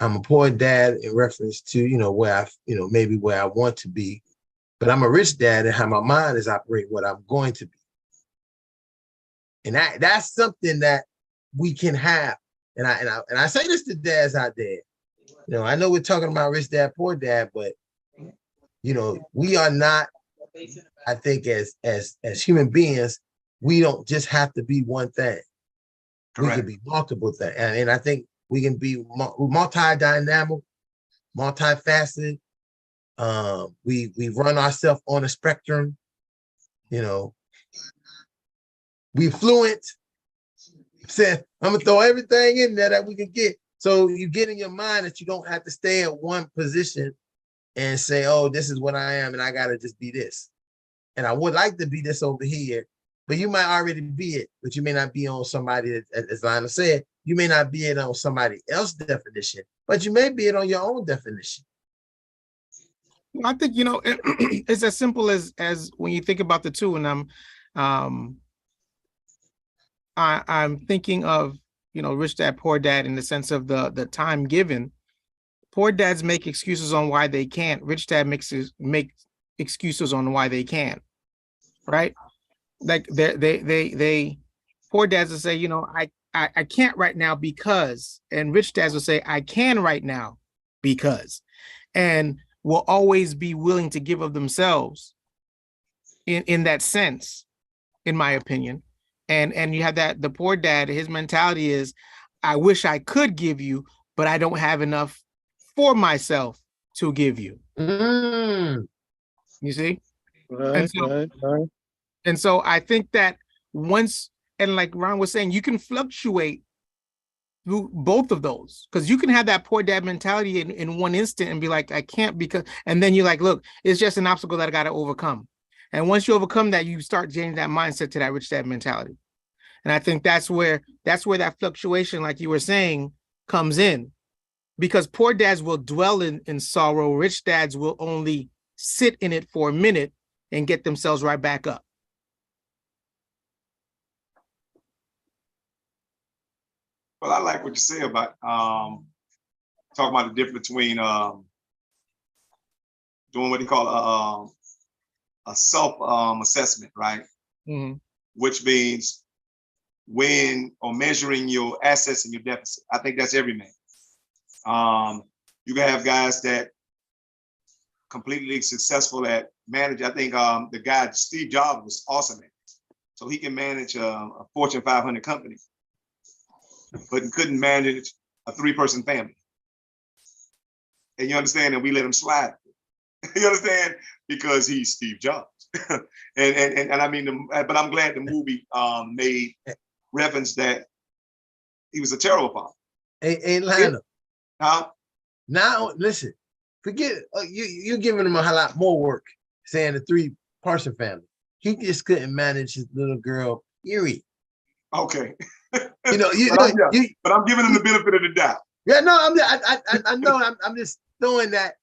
Speaker 1: I'm a poor dad in reference to, you know, where I, you know, maybe where I want to be, but I'm a rich dad and how my mind is operating what I'm going to be. And that's something that we can have. And I say this to dads out there. You know, I know we're talking about rich dad, poor dad, but you know, we are not, I think as human beings, we don't just have to be one thing.
Speaker 3: Correct.
Speaker 1: We can be multiple things. And I think we can be multi-dynamic, multifaceted. We run ourselves on a spectrum, you know. We fluent. I'm gonna throw everything in there that we can get. So you get in your mind that you don't have to stay at one position and say, oh, this is what I am, and I gotta just be this. And I would like to be this over here, but you might already be it, but you may not be on somebody, as Lana said, you may not be it on somebody else's definition, but you may be it on your own definition.
Speaker 2: I think, you know, it's as simple as when you think about the two, and I'm thinking of, you know, rich dad, poor dad in the sense of the time given. Poor dads make excuses on why they can't. Rich dad make excuses on why they can, right? Like they poor dads will say, you know, I can't right now because, and rich dads will say, I can right now because, and will always be willing to give of themselves in that sense, in my opinion. And you have that, the poor dad, his mentality is, I wish I could give you, but I don't have enough for myself to give you.
Speaker 1: Mm.
Speaker 2: You see?
Speaker 4: Right.
Speaker 2: And so I think that once, and like Ron was saying, you can fluctuate through both of those, because you can have that poor dad mentality in one instant and be like, I can't because, and then you're like, look, it's just an obstacle that I got to overcome. And once you overcome that, you start changing that mindset to that rich dad mentality. And I think that's where that fluctuation, like you were saying, comes in, because poor dads will dwell in sorrow. Rich dads will only sit in it for a minute and get themselves right back up.
Speaker 3: Well, I like what you say about talking about the difference between doing what they call a self assessment, right?
Speaker 2: Mm-hmm.
Speaker 3: Which means when or measuring your assets and your deficit. I think that's every man. You can have guys that completely successful at managing. I think the guy Steve Jobs was awesome at it. So he can manage a Fortune 500 company, but he couldn't manage a 3-person family. And you understand that we let him slide. You understand? Because he's Steve Jobs. and I mean, but I'm glad the movie made reference that he was a terrible father.
Speaker 1: Hey, Lionel.
Speaker 3: Huh?
Speaker 1: Now, listen, forget you're giving him a lot more work, saying the 3-person family. He just couldn't manage his little girl, period.
Speaker 3: Okay.
Speaker 1: You know,
Speaker 3: but I'm giving him the benefit of the doubt.
Speaker 1: Yeah, no, I know. I'm just throwing that.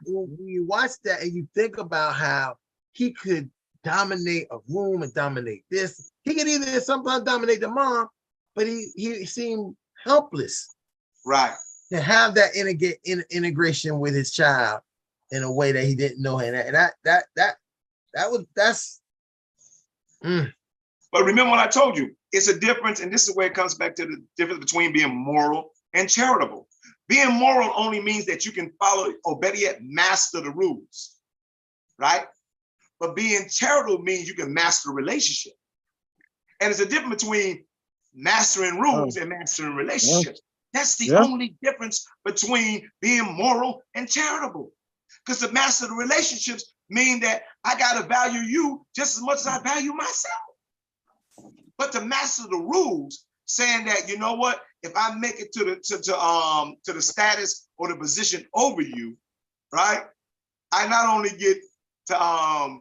Speaker 1: When you watch that and you think about how he could dominate a room and dominate this, he could either sometimes dominate the mom, but he seemed helpless.
Speaker 3: Right.
Speaker 1: To have that integration with his child in a way that he didn't know, and that's.
Speaker 3: But remember what I told you, it's a difference, and this is where it comes back to the difference between being moral and charitable. Being moral only means that you can follow, or better yet, master the rules, right? But being charitable means you can master a relationship. And it's a difference between mastering rules and mastering relationships. That's the only difference between being moral and charitable. Because to master the relationships mean that I gotta value you just as much as I value myself. But to master the rules, saying that, you know what, if I make it to the status or the position over you, right? I not only get to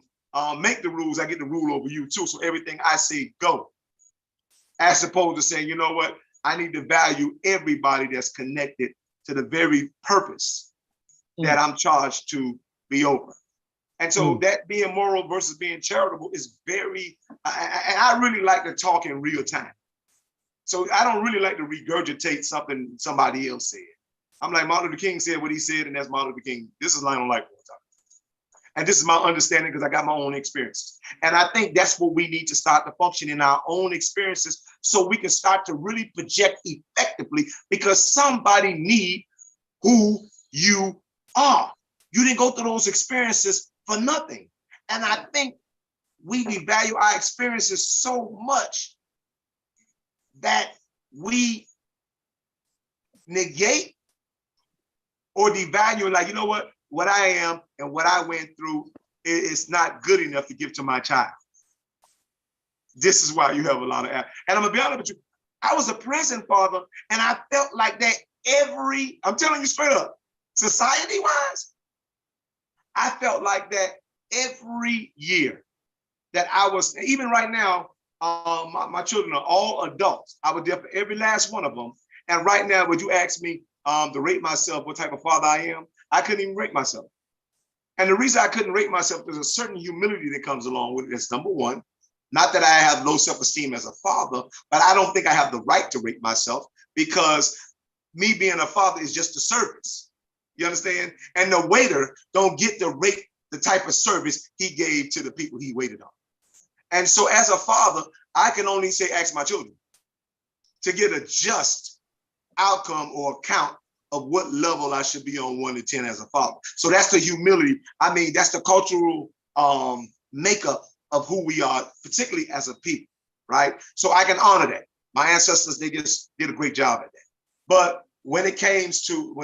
Speaker 3: make the rules, I get to rule over you too. So everything I say go. As opposed to saying, you know what, I need to value everybody that's connected to the very purpose that I'm charged to be over. And so that being moral versus being charitable is very, and I really like to talk in real time. So I don't really like to regurgitate something somebody else said. I'm like, Martin Luther King said what he said, and that's Martin Luther King. This is Lionel Lightfoot talking. And this is my understanding because I got my own experiences. And I think that's what we need to start to function in our own experiences so we can start to really project effectively, because somebody need who you are. You didn't go through those experiences for nothing. And I think we devalue our experiences so much that we negate or devalue, like, you know what I am and what I went through is not good enough to give to my child. This is why you have a lot of, and I'm gonna be honest with you, I was a present father and I felt like that I'm telling you straight up, society-wise, I felt like that every year that I was, even right now, my children are all adults. I was there for every last one of them. And right now, would you ask me to rate myself what type of father I am? I couldn't even rate myself. And the reason I couldn't rate myself, there's a certain humility that comes along with it. That's number one. Not that I have low self-esteem as a father, but I don't think I have the right to rate myself, because me being a father is just a service. You understand? And the waiter don't get to rate the type of service he gave to the people he waited on. And so as a father, I can only say, ask my children to get a just outcome or account of what level I should be on 1 to 10 as a father. So that's the humility. I mean, that's the cultural makeup of who we are, particularly as a people, right? So I can honor that. My ancestors, they just did a great job at that. But when it came to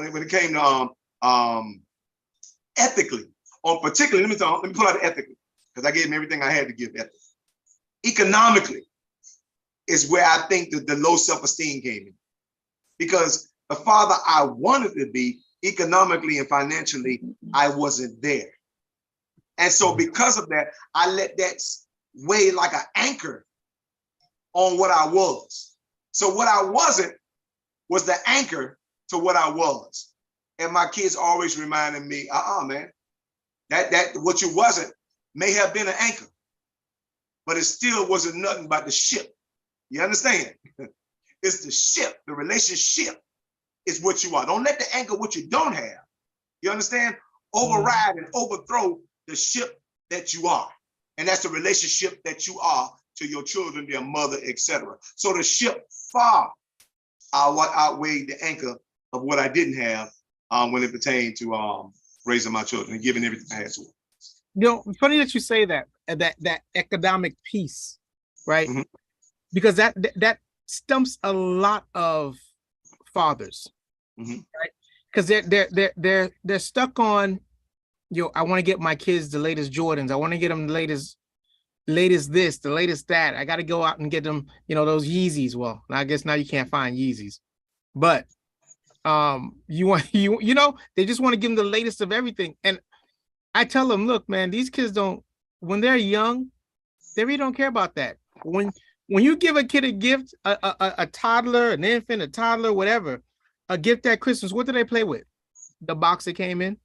Speaker 3: ethically, or particularly, let me pull out ethically, because I gave them everything I had to give ethically. Economically is where I think that the low self-esteem came in, because the father I wanted to be, economically and financially, I wasn't there. And so because of that, I let that weigh like an anchor on what I was. So what I wasn't was the anchor to what I was. And my kids always reminded me, man, that what you wasn't may have been an anchor, but it still wasn't nothing but the ship. You understand? It's the ship, the relationship is what you are. Don't let the anchor what you don't have, you understand, override and overthrow the ship that you are. And that's the relationship that you are to your children, their mother, etc. So the ship far outweighed the anchor of what I didn't have when it pertained to raising my children and giving everything I had to them.
Speaker 2: You know, funny that you say that economic piece, right? Mm-hmm. Because that stumps a lot of fathers, mm-hmm. right? Because they're stuck on, I want to get my kids the latest Jordans. I want to get them the latest this, the latest that. I got to go out and get them, those Yeezys. Well, I guess now you can't find Yeezys, but they just want to give them the latest of everything. And I tell them, look, man, these kids when they're young, they really don't care about that. When you give a kid a gift, a toddler, an infant, a toddler, whatever, a gift at Christmas, what do they play with? The box that came in.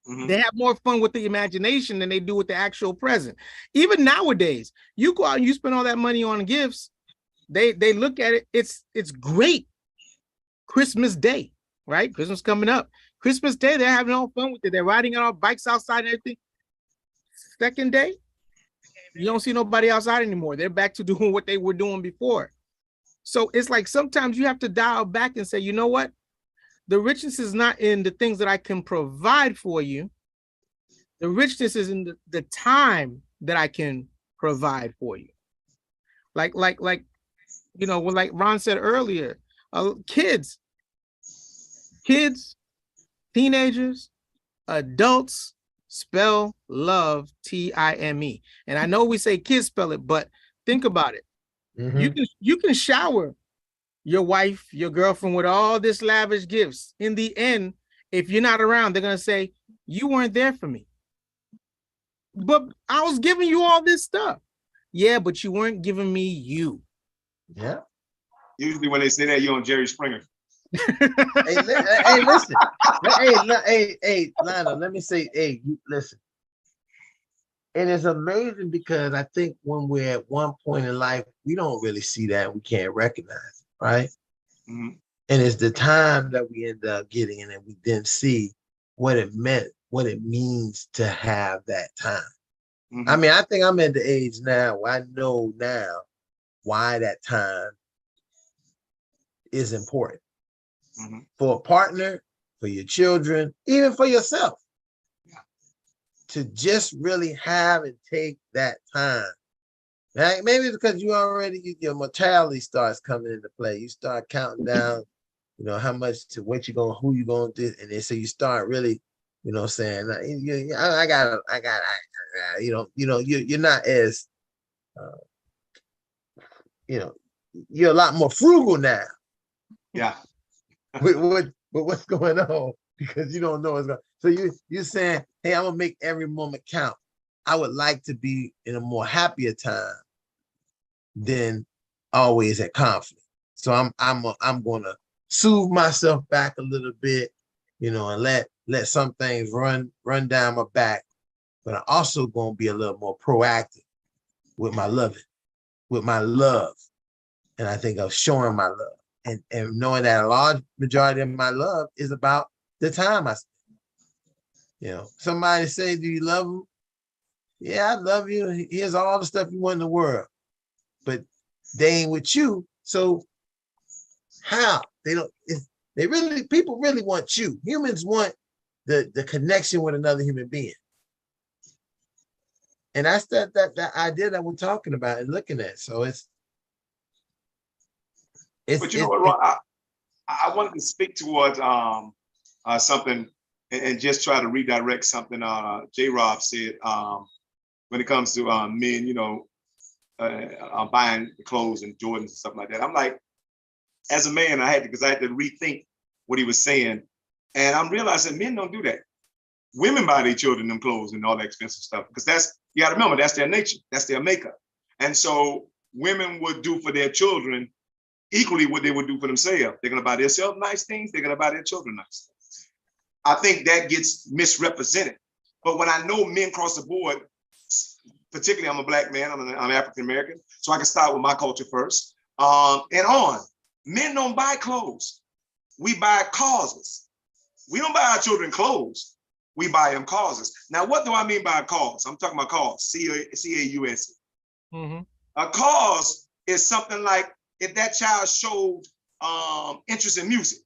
Speaker 2: Mm-hmm. They have more fun with the imagination than they do with the actual present. Even nowadays, you go out and you spend all that money on gifts. They look at it. It's great. Christmas Day, right? Christmas coming up. Christmas Day, they're having all fun with it. They're riding on our bikes outside and everything. Second day, you don't see nobody outside anymore. They're back to doing what they were doing before. So it's like sometimes you have to dial back and say, you know what? The richness is not in the things that I can provide for you. The richness is in the time that I can provide for you. Like You know, well, like Ron said earlier, kids, teenagers, adults spell love Time. And I know we say kids spell it, but think about it.
Speaker 1: Mhm.
Speaker 2: You can shower your wife, your girlfriend with all this lavish gifts. In the end, if you're not around, they're gonna say, you weren't there for me. But I was giving you all this stuff. Yeah, but you weren't giving me you.
Speaker 1: Yeah.
Speaker 3: Usually when they say that, you're on Jerry Springer.
Speaker 1: Hey, listen. Hey, Lionel, let me say, hey, listen. And it's amazing because I think when we're at one point in life, we don't really see that. We can't recognize it, right?
Speaker 3: Mhm.
Speaker 1: And it's the time that we end up getting in and we then see what it meant, what it means to have that time. I
Speaker 3: Mhm.
Speaker 1: mean, I think I'm at the age now where I know now why that time is important
Speaker 3: Mhm.
Speaker 1: for a partner, for your children, even for yourself, to just really have and take that time. Right? Maybe it's because you already your mortality starts coming into play. You start counting down, you know, how much to what you're going, who you're going to do, and then so you start really, you know, saying, you're not as, uh, you know, you're a lot more frugal now
Speaker 3: Yeah.
Speaker 1: with what's going on because you don't know what's going. So you're saying, hey, I'm gonna make every moment count. I would like to be in a more happier time than always at conflict. So I'm gonna soothe myself back a little bit, you know, and let some things run down my back. But I'm also gonna be a little more proactive with my loving, with my love. And I think of showing my love and knowing that a large majority of my love is about the time I spend. You know, somebody say, do you love them? Yeah, I love you. Here's all the stuff you want in the world. But they ain't with you. So how? They don't, they really, people really want you. Humans want the connection with another human being. And that's that idea that we're talking about and looking at. So
Speaker 3: But you know what, Ron, I wanted to speak towards something and just try to redirect something J. Rob said when it comes to men, you know, buying clothes and Jordans and stuff like that. I'm like, as a man, I had to rethink what he was saying, and I'm realizing men don't do that. Women buy their children them clothes and all that expensive stuff because that's, you got to remember, that's their nature, that's their makeup, and so women would do for their children equally what they would do for themselves. They're going to buy themselves nice things. They're going to buy their children nice things. I think that gets misrepresented. But when I know men across the board, particularly I'm a black man, I'm African American, so I can start with my culture first. And on, men don't buy clothes. We buy causes. We don't buy our children clothes. We buy them causes. Now, what do I mean by a cause? I'm talking about cause, C-A-U-S-E.
Speaker 2: Mhm.
Speaker 3: A cause is something like if that child showed interest in music,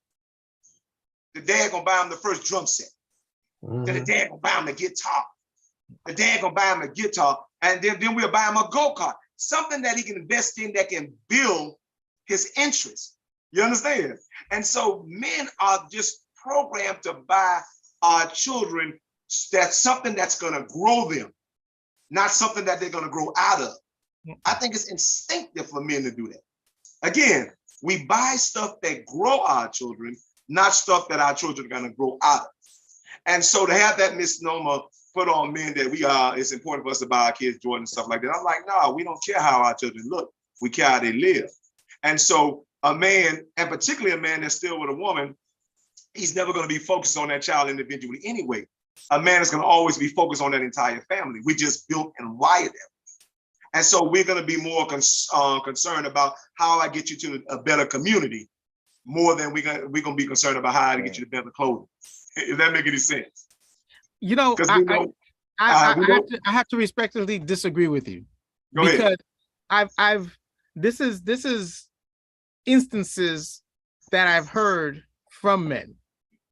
Speaker 3: the dad gonna buy him the first drum set. Then the dad gonna buy him the guitar. The dad gonna buy him a guitar, and then we'll buy him a go-kart, something that he can invest in that can build his interest. You understand? And so men are just programmed to buy our children that's something that's gonna grow them, not something that they're gonna grow out of. I think it's instinctive for men to do that. Again, we buy stuff that grow our children, not stuff that our children are going to grow out of. And so to have that misnomer put on men that it's important for us to buy our kids Jordan and stuff like that. I'm like, no, we don't care how our children look. We care how they live. And so a man, and particularly a man that's still with a woman, he's never going to be focused on that child individually anyway. A man is going to always be focused on that entire family. We just built and wired them. And so we're going to be more concerned about how I get you to a better community more than we're going to be concerned about how to get you to better clothing. If that make any sense?
Speaker 2: You know,
Speaker 3: Because we know,
Speaker 2: I have to respectfully disagree with you
Speaker 3: go
Speaker 2: because
Speaker 3: ahead.
Speaker 2: this is instances that I've heard from men.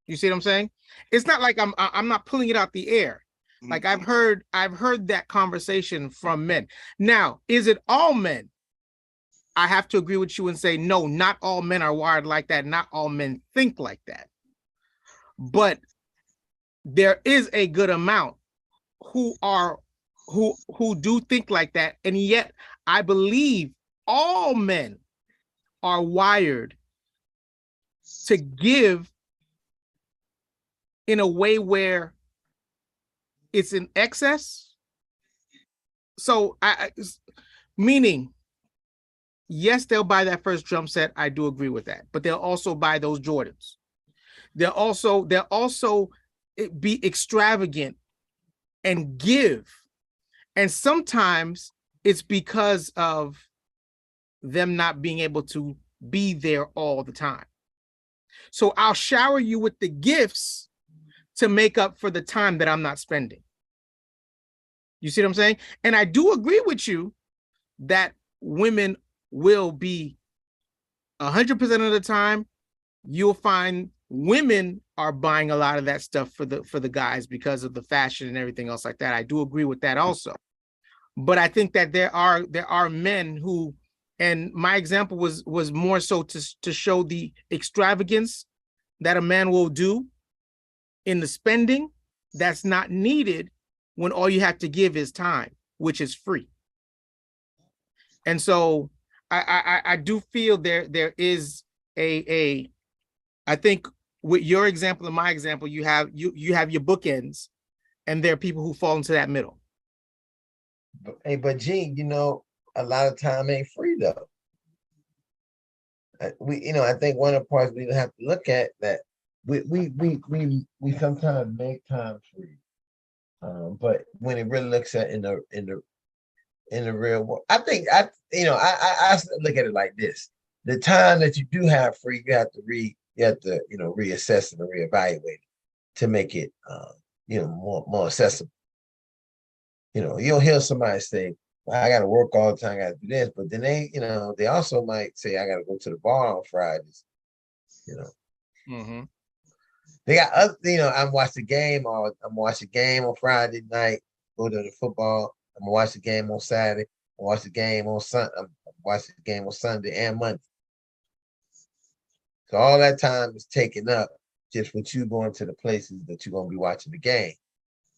Speaker 2: You see what I'm saying? It's not like I'm not pulling it out the air. Like I've heard that conversation from men. Now, is it all men? I have to agree with you and say, no, not all men are wired like that. Not all men think like that. But there is a good amount who do think like that. And yet I believe all men are wired to give in a way where it's in excess. So meaning, yes, they'll buy that first drum set. I do agree with that, but they'll also buy those Jordans. They'll also be extravagant and give. And sometimes it's because of them not being able to be there all the time. So I'll shower you with the gifts to make up for the time that I'm not spending. You see what I'm saying? And I do agree with you that women will be 100% of the time, you'll find women are buying a lot of that stuff for the guys because of the fashion and everything else like that. I do agree with that also. But I think that there are men who, and my example was more so to show the extravagance that a man will do in the spending that's not needed when all you have to give is time, which is free. And so I do feel there is I think with your example and my example, you have your bookends, and there are people who fall into that middle.
Speaker 1: But Gene, a lot of time ain't free though. I think one of the parts we have to look at that we sometimes make time free, but when it really looks at in the real world, I think I look at it like this: the time that you do have free, you have to reassess and reevaluate it to make it more accessible. You'll hear somebody say, well, I got to work all the time, I got to do this, but then they also might say, I got to go to the bar on Fridays.
Speaker 2: Mm-hmm.
Speaker 1: They got other, I'm watching the game on Friday night, go to the football. I'm gonna watch the game on Saturday. I'm watch the game on Sunday. I'm watching the game on Sunday and Monday. So all that time is taken up just with you going to the places that you're gonna be watching the game.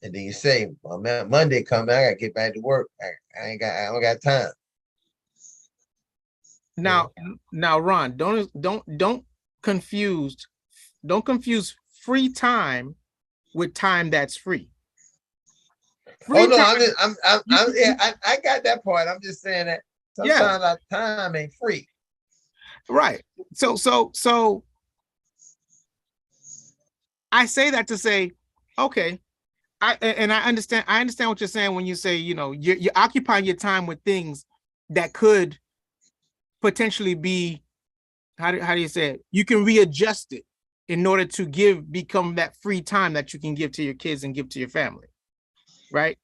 Speaker 1: And then you say, well, man, Monday coming, I gotta get back to work. I don't got time.
Speaker 2: Now, Ron, don't confuse free time with time that's free.
Speaker 1: I got that part. I'm just saying that sometimes our time ain't free.
Speaker 2: Right. So I say that to say, okay, I understand what you're saying when you say, you're occupying your time with things that could potentially be, how do you say it? You can readjust it in order to become that free time that you can give to your kids and give to your family. Right.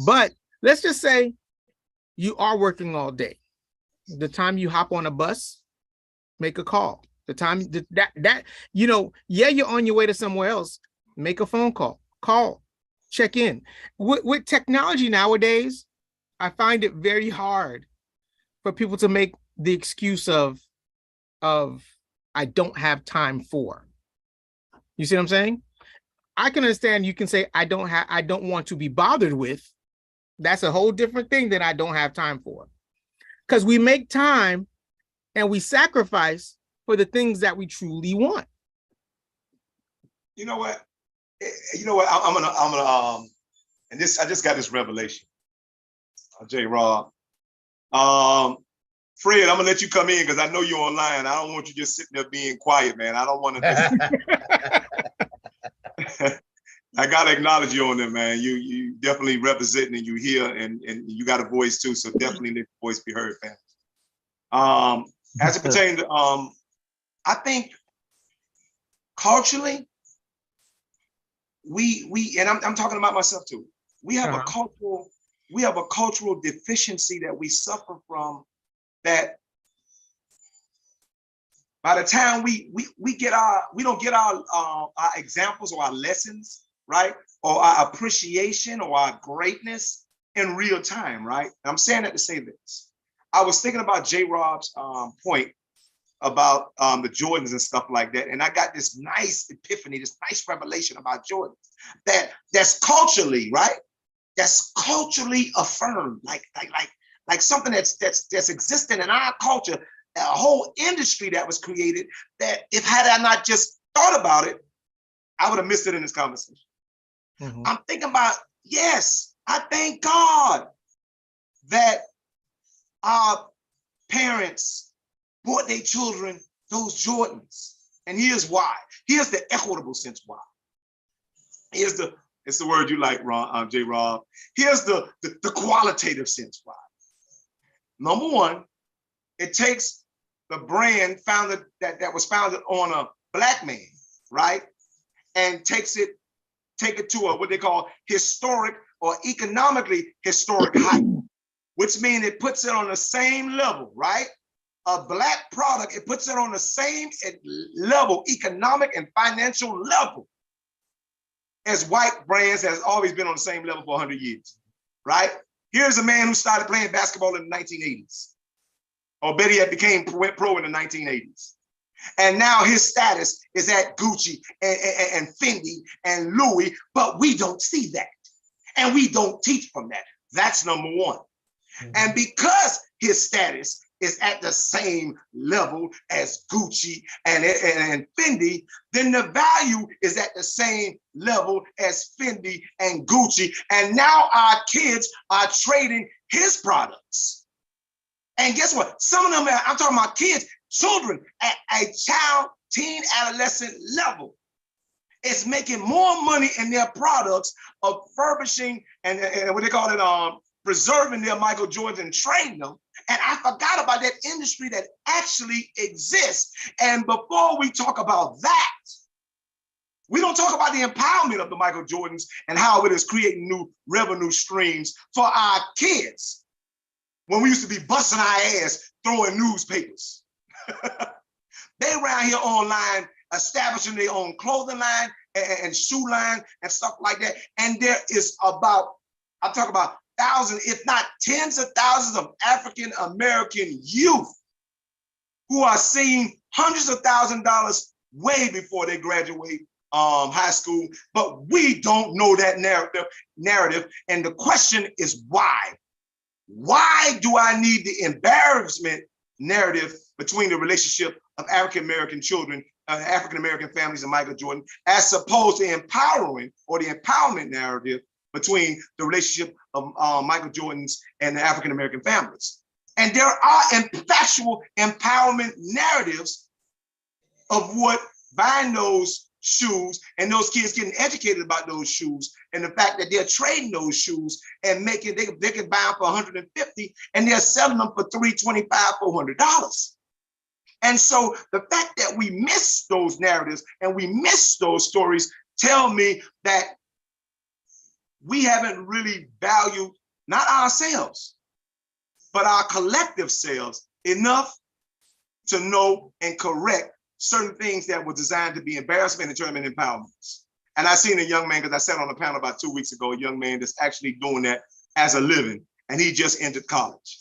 Speaker 2: But let's just say you are working all day. The time you hop on a bus, make a call. The time you're on your way to somewhere else, make a phone call, check in. With technology nowadays, I find it very hard for people to make the excuse of I don't have time for. You see what I'm saying? I can understand you can say I don't want to be bothered with. That's a whole different thing that I don't have time for. Because we make time and we sacrifice for the things that we truly want.
Speaker 3: You know what? I'm gonna and this, I just got this revelation. J. Rob. Fred, I'm gonna let you come in because I know you're online. I don't want you just sitting there being quiet, man. I don't want to. I gotta acknowledge you on that, man. You definitely representing, and you here, and you got a voice too. So definitely let your voice be heard, man. As it pertains to, I think culturally, we and I'm talking about myself too. We have a cultural deficiency that we suffer from. That by the time we don't get our examples or our lessons, right, or our appreciation or our greatness in real time, right? And I'm saying that to say this: I was thinking about J. Rob's point about the Jordans and stuff like that. And I got this nice epiphany, this nice revelation about Jordans that's culturally, right? That's culturally affirmed, like something that's existing in our culture, a whole industry that was created that if had I not just thought about it, I would have missed it in this conversation. Mm-hmm. I'm thinking about, yes, I thank God that our parents bought their children those Jordans. And here's why. Here's the equitable sense why. It's the word you like, J. Rob. Here's the qualitative sense why. Number one, it takes the brand that was founded on a Black man, right? And take it to what they call historic or economically historic height, which means it puts it on the same level, right? A Black product, it puts it on the same level, economic and financial level, as white brands has always been on the same level for 100 years, right? Here's a man who started playing basketball in the 1980s, or better yet, went pro in the 1980s. And now his status is at Gucci and Fendi and Louis, but we don't see that. And we don't teach from that. That's number one. Mm-hmm. And because his status is at the same level as Gucci and Fendi, then the value is at the same level as Fendi and Gucci. And now our kids are trading his products. And guess what? Some of them, I'm talking about kids, children at a child, teen, adolescent level, is making more money in their products of furbishing and what they call it, preserving their Michael Jordans and trading them. And I forgot about that industry that actually exists. And before we talk about that, we don't talk about the empowerment of the Michael Jordans and how it is creating new revenue streams for our kids. When we used to be busting our ass throwing newspapers. They around here online establishing their own clothing line and shoe line and stuff like that. And there is about, I'm talking about thousands, if not tens of thousands of African-American youth who are seeing hundreds of thousands of dollars way before they graduate high school, but we don't know that narrative. And the question is why? Why do I need the embarrassment narrative between the relationship of African-American children, African-American families and Michael Jordan, as opposed to empowering or the empowerment narrative between the relationship of Michael Jordan's and the African-American families? And there are factual empowerment narratives of what buying those shoes and those kids getting educated about those shoes and the fact that they're trading those shoes and making, they can buy them for $150 and they're selling them for $325, $400. And so the fact that we miss those narratives and we miss those stories tell me that we haven't really valued not ourselves, but our collective selves enough to know and correct certain things that were designed to be embarrassment and turn them into empowerments. And I seen a young man, because I sat on a panel about 2 weeks ago, a young man that's actually doing that as a living, and he just entered college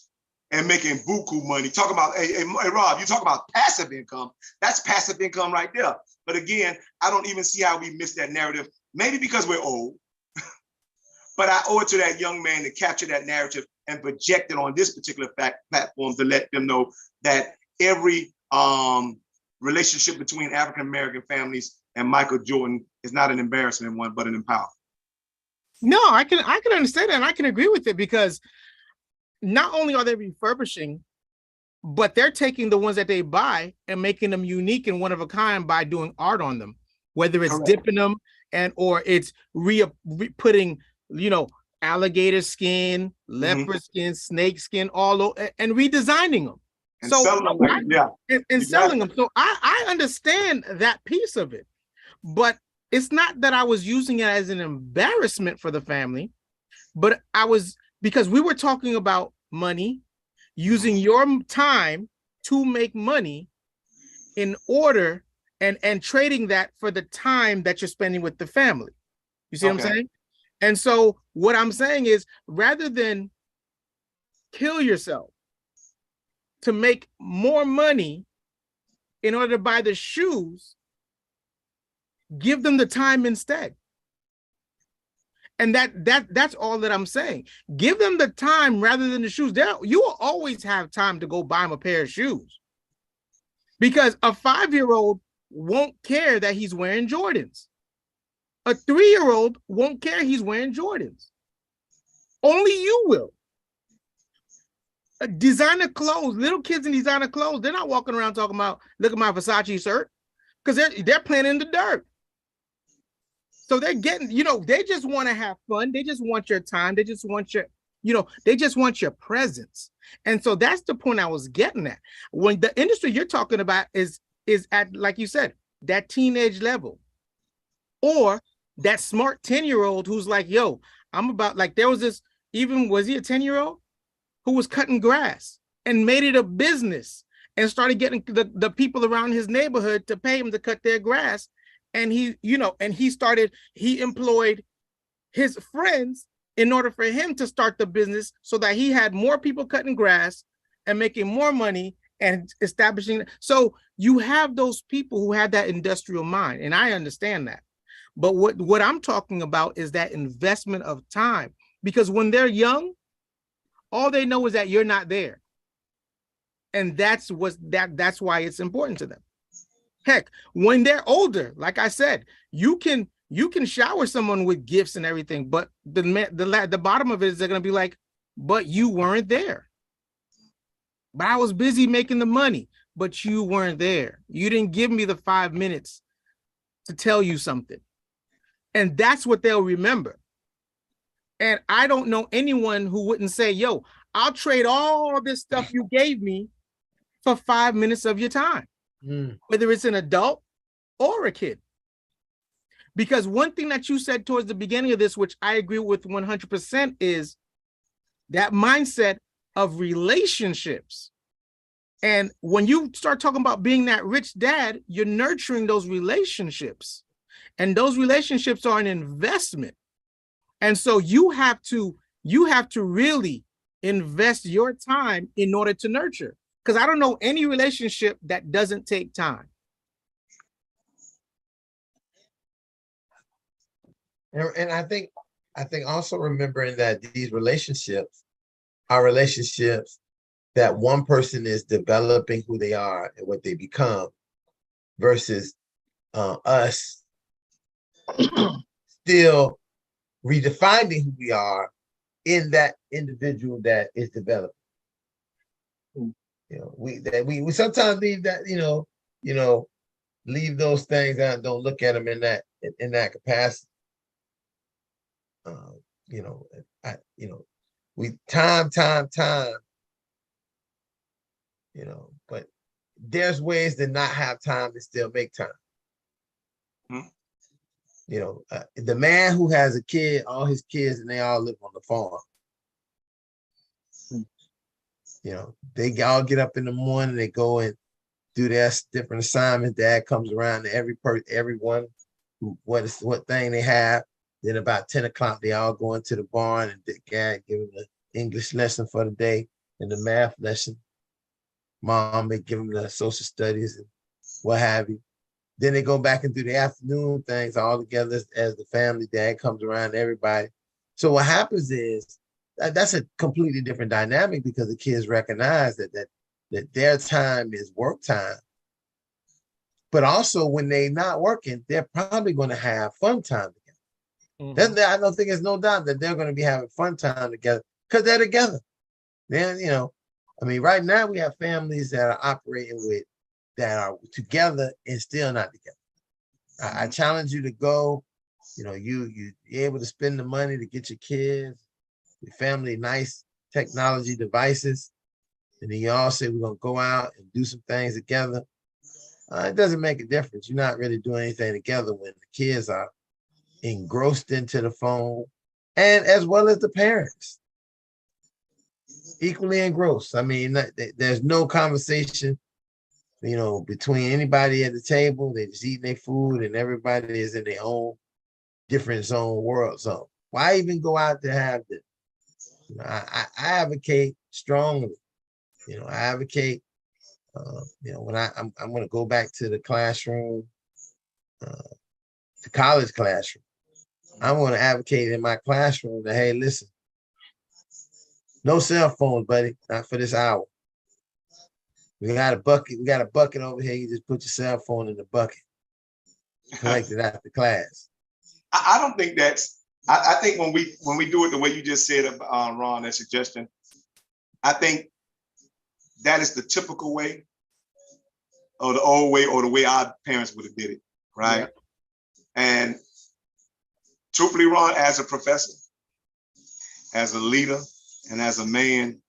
Speaker 3: and making buku money. Talk about, hey, Rob, you talk about passive income. That's passive income right there. But again, I don't even see how we miss that narrative. Maybe because we're old, but I owe it to that young man to capture that narrative and project it on this particular platform to let them know that every relationship between African-American families and Michael Jordan is not an embarrassment one, but an empowerment.
Speaker 2: No, I can understand that, and I can agree with it, because not only are they refurbishing, but they're taking the ones that they buy and making them unique and one of a kind by doing art on them, whether it's Correct. Dipping them or it's putting, alligator skin, leopard skin, snake skin, all over, and redesigning them.
Speaker 3: And selling them,
Speaker 2: selling them. So I understand that piece of it, but it's not that I was using it as an embarrassment for the family, but because we were talking about money, using your time to make money in order and trading that for the time that you're spending with the family. You see what I'm saying? And so what I'm saying is, rather than kill yourself to make more money in order to buy the shoes, give them the time instead. And that's all that I'm saying. Give them the time rather than the shoes. You will always have time to go buy them a pair of shoes, because a 5-year-old won't care that he's wearing Jordans. A 3-year-old won't care he's wearing Jordans. Only you will. Designer clothes, little kids in designer clothes, they're not walking around talking about, look at my Versace shirt, because they're playing in the dirt. So they're getting, they just want to have fun. They just want your time. They just want they just want your presence. And so that's the point I was getting at. When the industry you're talking about is at, like you said, that teenage level, or that smart 10-year-old who's like, yo, I'm about, like, there was this, was he a 10-year-old who was cutting grass and made it a business and started getting the people around his neighborhood to pay him to cut their grass. And he employed his friends in order for him to start the business, so that he had more people cutting grass and making more money and establishing. So you have those people who have that industrial mind, and I understand that. But what I'm talking about is that investment of time, because when they're young, all they know is that you're not there. And that's why it's important to them. Heck, when they're older, like I said, you can shower someone with gifts and everything, but the bottom of it is they're going to be like, but you weren't there. But I was busy making the money, but you weren't there. You didn't give me the 5 minutes to tell you something. And that's what they'll remember. And I don't know anyone who wouldn't say, yo, I'll trade all this stuff you gave me for 5 minutes of your time. Whether it's an adult or a kid. Because one thing that you said towards the beginning of this, which I agree with 100%, is that mindset of relationships. And when you start talking about being that rich dad, you're nurturing those relationships. And those relationships are an investment. And so you have to really invest your time in order to nurture. Because I don't know any relationship that doesn't take time.
Speaker 1: And I think also remembering that these relationships are relationships that one person is developing who they are and what they become, versus us still redefining who we are in that individual that is developing. We sometimes leave that, leave those things out, don't look at them in that capacity. We time, but there's ways to not have time and still make time. The man who has a kid, all his kids, and they all live on the farm. They all get up in the morning, they go and do their different assignments. Dad comes around to everyone, what thing they have. Then about 10 o'clock, they all go into the barn, and Dad give them the English lesson for the day and the math lesson. Mom may give them the social studies and what have you. Then they go back and do the afternoon things all together as the family. Dad comes around, everybody. So what happens is that's a completely different dynamic, because the kids recognize that their time is work time. But also when they're not working, they're probably going to have fun time together. I don't think there's no doubt that they're going to be having fun time together because they're together. Then, right now we have families that are operating that are together and still not together. I challenge you to go, you're able to spend the money to get your kids, your family, nice technology devices. And then you all say, we're going to go out and do some things together. It doesn't make a difference. You're not really doing anything together when the kids are engrossed into the phone, and as well as the parents, equally engrossed. There's no conversation, between anybody at the table. They just eating their food, and everybody is in their own different zone, world zone. Why even go out to have this? I advocate strongly I advocate. When I'm going to go back to the classroom, the college classroom. I want to advocate in my classroom that, hey, listen, no cell phones, buddy, not for this hour. We got a bucket. We got a bucket over here. You just put your cell phone in the bucket. Collect it after class.
Speaker 3: I don't think that's. I think when we do it the way you just said, Ron, that suggestion, I think that is the typical way, or the old way, or the way our parents would have did it, right? Yeah. And truthfully, Ron, as a professor, as a leader, and as a man,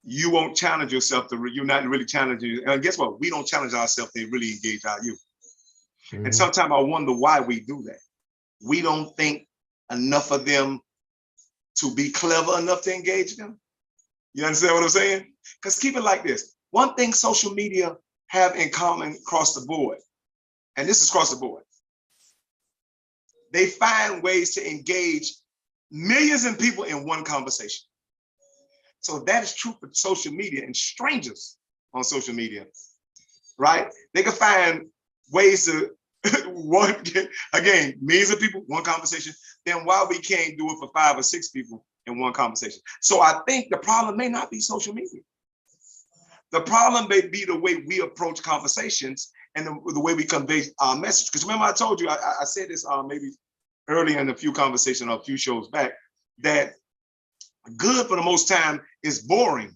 Speaker 3: you won't challenge yourself you're not really challenging. And guess what? We don't challenge ourselves to really engage our youth. Mm-hmm. And sometimes I wonder why we do that. We don't think enough of them to be clever enough to engage them. You understand what I'm saying? Because keep it like this. One thing social media have in common across the board, and this is across the board, they find ways to engage millions of people in one conversation. So that is true for social media and strangers on social media, right? They can find ways to millions of people, one conversation. Then why we can't do it for 5 or 6 people in one conversation? So I think the problem may not be social media. The problem may be the way we approach conversations and the way we convey our message. Because remember, I told you, I said this maybe earlier in a few conversations or a few shows back, that good for the most time is boring.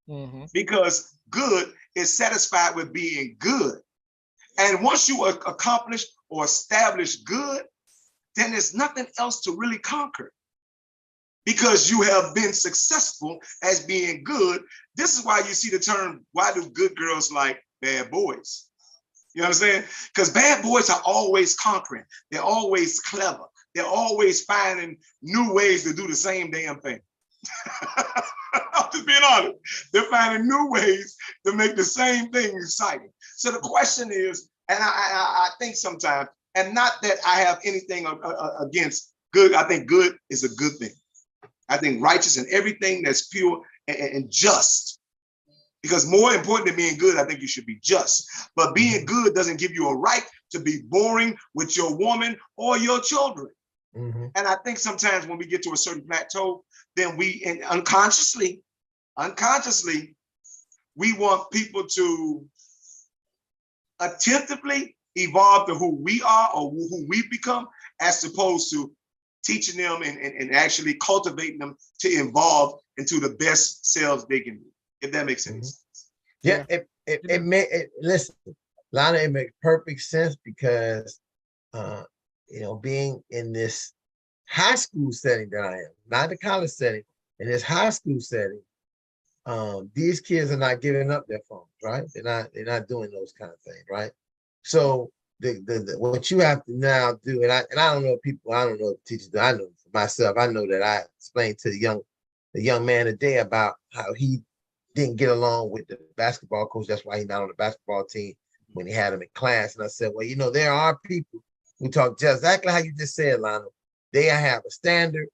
Speaker 3: Mm-hmm. Because good is satisfied with being good. And once you accomplish or establish good, then there's nothing else to really conquer. Because you have been successful as being good. This is why you see the term, why do good girls like bad boys? You understand? Because bad boys are always conquering. They're always clever. They're always finding new ways to do the same damn thing. I'm just being honest. They're finding new ways to make the same thing exciting. So the question is, and I think sometimes, and not that I have anything against good, I think good is a good thing. I think righteous and everything that's pure and just. Because more important than being good, I think you should be just. But being good doesn't give you a right to be boring with your woman or your children. Mm-hmm. And I think sometimes when we get to a certain plateau, then we unconsciously, we want people to attentively evolve to who we are or who we become, as opposed to teaching them and actually cultivating them to evolve into the best selves they can be, if that makes sense.
Speaker 1: Yeah, listen, Lana, it makes perfect sense because, being in this high school setting that I am, not the college setting, in this high school setting, these kids are not giving up their phones, right? They're not doing those kind of things, right? So the what you have to now do, and I don't know people, I don't know teachers, do. I know for myself, I know that I explained to the young man today about how he didn't get along with the basketball coach. That's why he's not on the basketball team when he had him in class. And I said, well, there are people who talk just exactly how you just said, Lionel. They have a standard.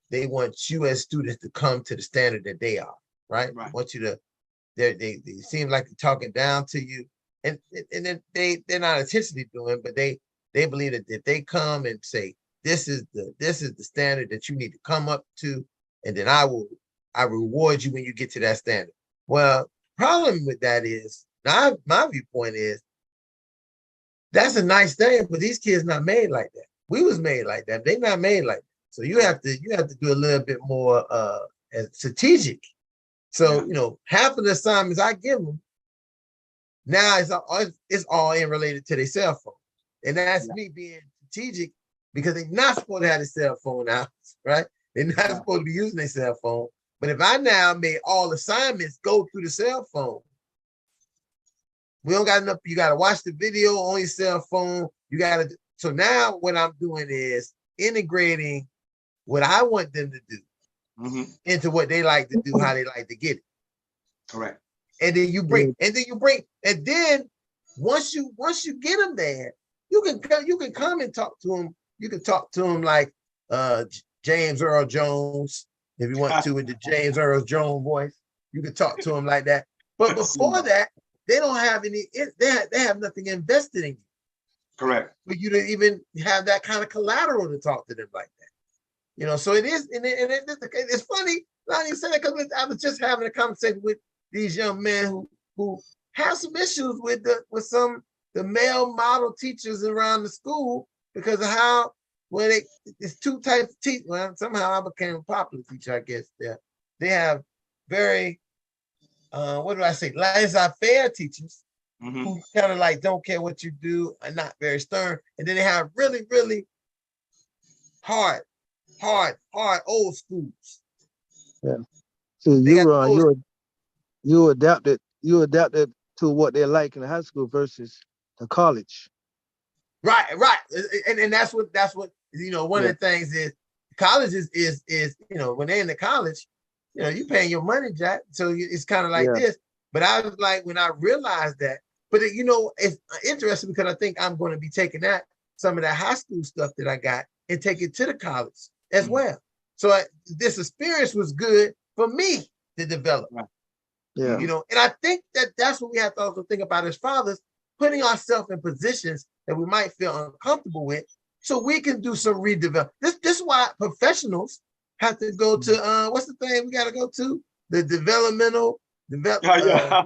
Speaker 1: They want you as students to come to the standard that they are, right? Right. Want you to, they seem like they're talking down to you. And then they're not intentionally doing, but they believe that if they come and say, this is the standard that you need to come up to, and then I reward you when you get to that standard. Well, problem with that is, now my viewpoint is, that's a nice thing, but these kids not made like that. We was made like that. They not made like that. So you have to do a little bit more strategic. So, half of the assignments I give them, now it's all in related to their cell phone. And that's me being strategic, because they're not supposed to have a cell phone out, right? They're not supposed to be using their cell phone. But if I now made all assignments go through the cell phone, we don't got enough. You got to watch the video on your cell phone. So now what I'm doing is integrating what I want them to do into what they like to do, how they like to get it.
Speaker 3: Correct.
Speaker 1: And then you bring, and then once you get them there, you can come and talk to them. You can talk to them like James Earl Jones, if you want to, with the James Earl Jones voice. you can talk to them like that. But before that, they don't have any. They have nothing invested in you.
Speaker 3: Correct.
Speaker 1: For you to even have that kind of collateral to talk to them like that. You know, so it is, and it's funny. Not even saying that because I was just having a conversation with these young men who have some issues with the male model teachers around the school because of how it's two types of teachers. Well, somehow I became a popular teacher, I guess. They have very what do I say, laissez-faire teachers who kind of like don't care what you do and not very stern, and then they have really, really hard old schools.
Speaker 4: Yeah. So you adapted to what they're like in the high school versus the college.
Speaker 1: Right. And that's what you know, one of the things is college is when they're in the college, you know, you paying your money, Jack. So it's kind of like this. But I was like, when I realized that, but you know, it's interesting because I think I'm going to be taking some of that high school stuff that I got and take it to the college as well. So this experience was good for me to develop.
Speaker 3: Right.
Speaker 4: Yeah.
Speaker 1: You know, and I think that's what we have to also think about as fathers, putting ourselves in positions that we might feel uncomfortable with, so we can do some redevelop. This is why professionals have to go to what's the thing we got to go to? The developmental.
Speaker 4: Yeah.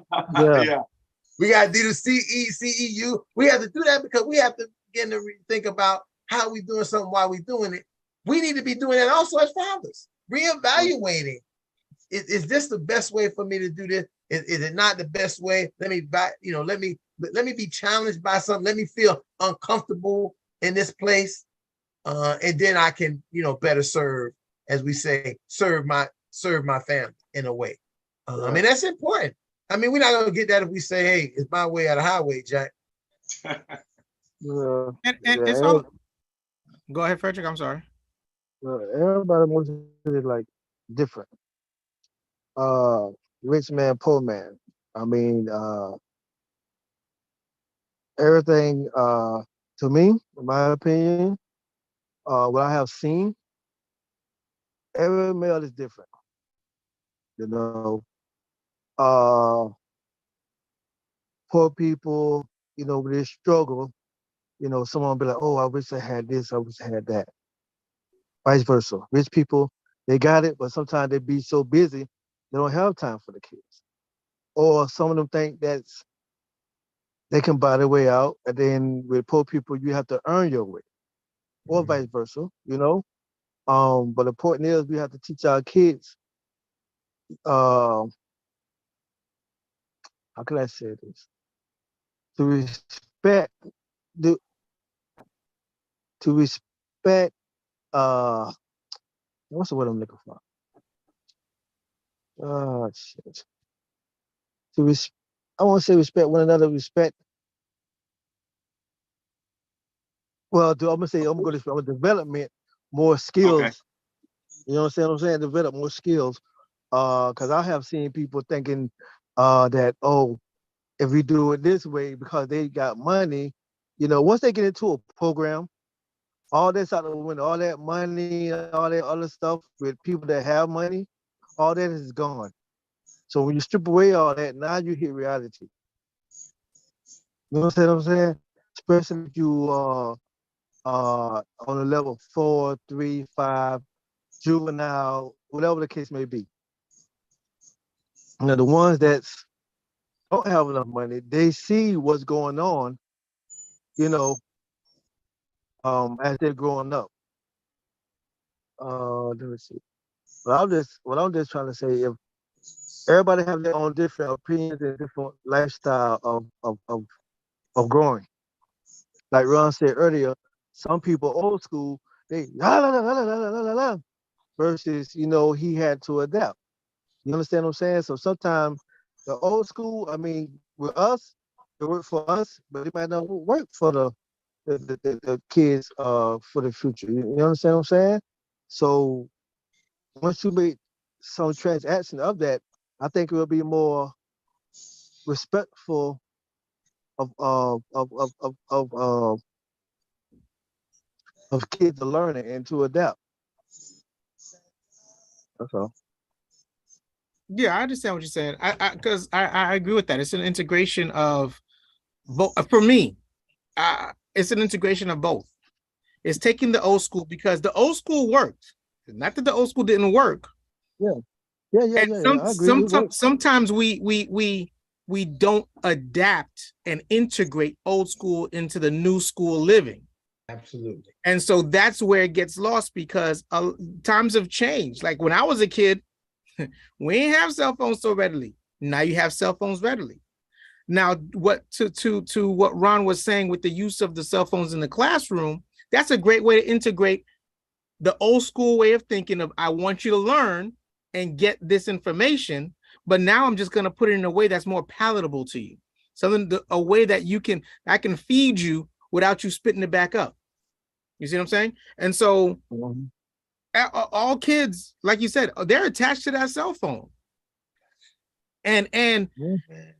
Speaker 1: We got to do the CEU. We have to do that because we have to begin to think about how we doing something while we doing it. We need to be doing that also as fathers, reevaluating. Is this the best way for me to do this? Is it not the best way? Let me be challenged by something. Let me feel uncomfortable in this place, and then I can, you know, better serve, as we say, serve my family in a way. And that's important. I mean, we're not gonna get that if we say, "Hey, it's my way or the highway, Jack."
Speaker 2: It's all. Go ahead, Frederick. I'm sorry.
Speaker 4: Everybody wants it like different. Rich man, poor man. I mean, everything. To me, in my opinion, what I have seen, every male is different. You know, poor people, you know, when they struggle, you know, someone will be like, "Oh, I wish I had this. I wish I had that." Vice versa. Rich people, they got it, but sometimes they be so busy, they don't have time for the kids. Or some of them think they can buy their way out, and then with poor people, you have to earn your way, or vice versa, you know. But the point is, we have to teach our kids. How can I say this? To respect the to respect. What's the word I'm looking for? Oh shit. I want to say respect one another. Respect. Well, I'm gonna say development, more skills.
Speaker 3: Okay.
Speaker 4: You know what I'm saying? Develop more skills. Because I have seen people thinking that, oh, if we do it this way because they got money, you know, once they get into a program, all that's out the window, all that money, all that other stuff with people that have money, all that is gone. So when you strip away all that, now you hit reality. You know what I'm saying? Especially if you on a level 4, 3, 5, juvenile, whatever the case may be. Now the ones that don't have enough money, they see what's going on, you know, as they're growing up. Let me see. What I'm just trying to say, if everybody have their own different opinions and different lifestyle of growing. Like Ron said earlier, some people old school, they la la la la la la la la versus, you know, he had to adapt. You understand what I'm saying? So sometimes the old school, I mean, with us, it worked for us, but it might not work for the kids for the future. You understand what I'm saying? So once you make some transaction of that, I think it will be more respectful of kids to learn it and to adapt. That's all.
Speaker 2: Yeah, I understand what you're saying. Because I agree with that. It's an integration of both. For me, it's an integration of both. It's taking the old school because the old school worked. Not that the old school didn't work.
Speaker 4: Yeah, yeah, yeah,
Speaker 2: And
Speaker 4: yeah, yeah. I agree. It works.
Speaker 2: sometimes we don't adapt and integrate old school into the new school living.
Speaker 1: Absolutely.
Speaker 2: And so that's where it gets lost because times have changed. Like when I was a kid, we didn't have cell phones so readily. Now you have cell phones readily. Now, what to what Ron was saying with the use of the cell phones in the classroom, that's a great way to integrate the old school way of thinking of I want you to learn and get this information, but now I'm just going to put it in a way that's more palatable to you. A way that I can feed you without you spitting it back up. You see what I'm saying? And so all kids, like you said, they're attached to that cell phone. And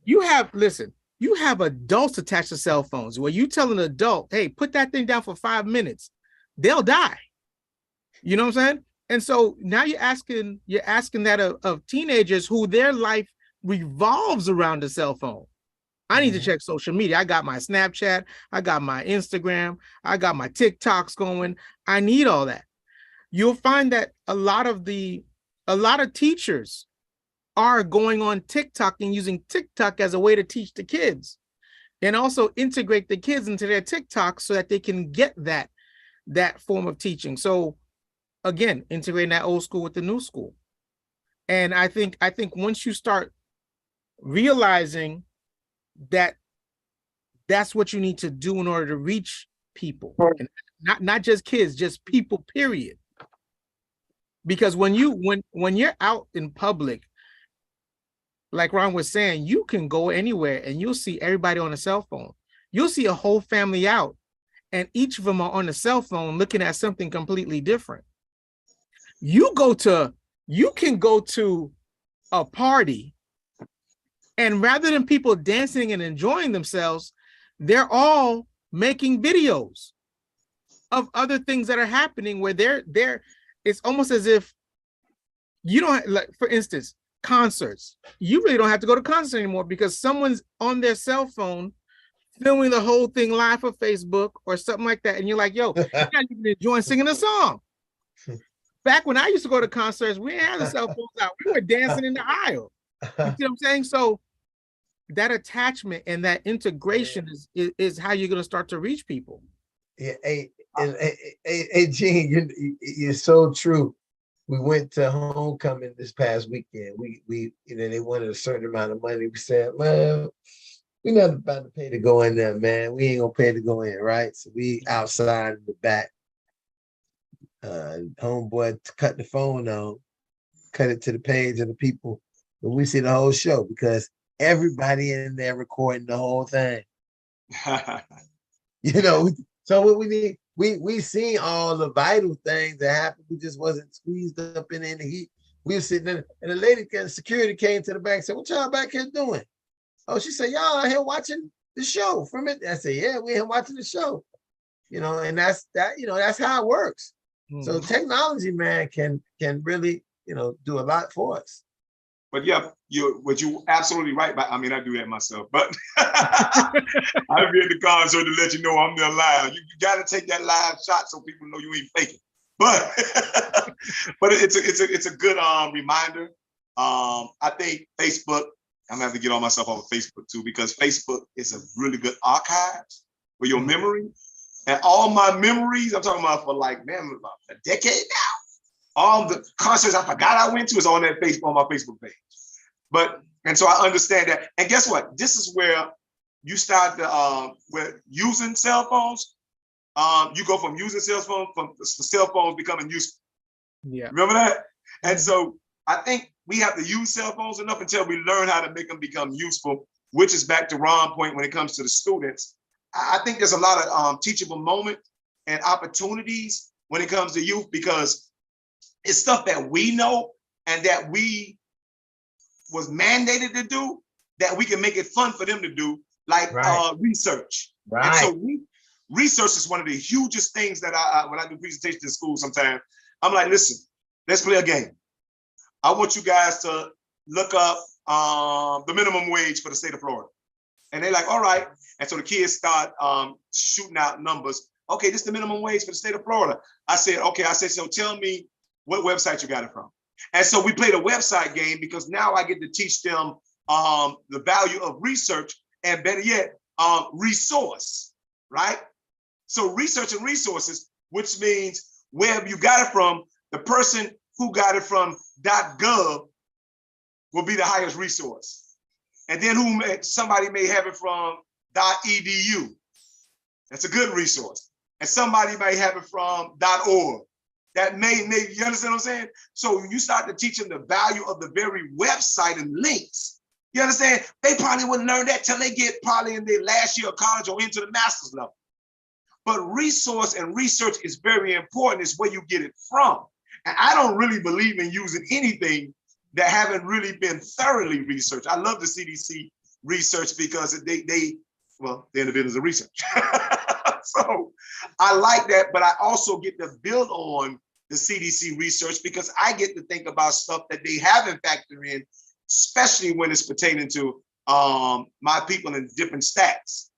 Speaker 2: you have adults attached to cell phones where you tell an adult, hey, put that thing down for 5 minutes, they'll die. You know what I'm saying? And so now you're asking that of teenagers who their life revolves around the cell phone. I need to check social media. I got my Snapchat, I got my Instagram, I got my TikToks going. I need all that. You'll find that a lot of teachers are going on TikTok and using TikTok as a way to teach the kids and also integrate the kids into their TikTok so that they can get that form of teaching. So again, integrating that old school with the new school. And I think once you start realizing that that's what you need to do in order to reach people, and not just kids, just people, period. Because when you're out in public, like Ron was saying, you can go anywhere and you'll see everybody on a cell phone. You'll see a whole family out and each of them are on a cell phone looking at something completely different. You can go to a party and rather than people dancing and enjoying themselves, they're all making videos of other things that are happening where it's almost as if you don't, like, for instance, concerts. You really don't have to go to concerts anymore because someone's on their cell phone filming the whole thing live for Facebook or something like that. And you're like, yo, you're not even enjoying singing a song. Back when I used to go to concerts, we didn't have the cell phones out. We were dancing in the aisle. You see what I'm saying? So that attachment and that integration is how you're going to start to reach people.
Speaker 1: Yeah, hey, Gene, you're so true. We went to homecoming this past weekend. We they wanted a certain amount of money. We said, well, we're not about to pay to go in there, man. We ain't gonna pay to go in, right? So we outside in the back. Homeboy cut the phone on, cut it to the page of the people, and we see the whole show because everybody in there recording the whole thing. So what we need, we seen all the vital things that happened. We just wasn't squeezed up in the heat. We were sitting there, and the lady, security came to the back and said, "What y'all back here doing?" Oh, she said, "Y'all out here watching the show from it." I said, "Yeah, we're here watching the show." And that's how it works. So technology, man, can really, do a lot for us.
Speaker 3: But yeah, you absolutely right. I mean, I do that myself, but I'll be at the concert to let you know I'm there live. You got to take that live shot so people know you ain't faking. But but it's a good reminder. I think Facebook, I'm gonna have to get all myself off of Facebook too, because Facebook is a really good archive for your memory. And all my memories, I'm talking about for about a decade now. All the concerts I forgot I went to is on that on my Facebook page. And so I understand that. And guess what? This is where you start with using cell phones. You go from using cell phones becoming useful.
Speaker 2: Yeah.
Speaker 3: Remember that? And so I think we have to use cell phones enough until we learn how to make them become useful, which is back to Ron's point when it comes to the students. I think there's a lot of teachable moments and opportunities when it comes to youth because it's stuff that we know and that we was mandated to do that we can make it fun for them to do, like research.
Speaker 1: Right.
Speaker 3: And so research is one of the hugest things that when I do presentations in school sometimes, I'm like, listen, let's play a game. I want you guys to look up the minimum wage for the state of Florida. And they're like, all right. And so the kids start shooting out numbers. Okay, this is the minimum wage for the state of Florida. I said, okay. I said, so tell me what website you got it from. And so we played a website game because now I get to teach them the value of research and better yet, resource, right? So research and resources, which means wherever you got it from, the person who got it from .gov will be the highest resource. And then somebody may have it from .edu. That's a good resource. And somebody may have it from .org. That may, you understand what I'm saying? So you start to teach them the value of the very website and links. You understand? They probably wouldn't learn that till they get probably in their last year of college or into the master's level. But resource and research is very important. It's where you get it from. And I don't really believe in using anything that haven't really been thoroughly researched. I love the CDC research because they're in the business of research. So I like that, but I also get to build on the CDC research because I get to think about stuff that they haven't factored in, especially when it's pertaining to my people in different stats.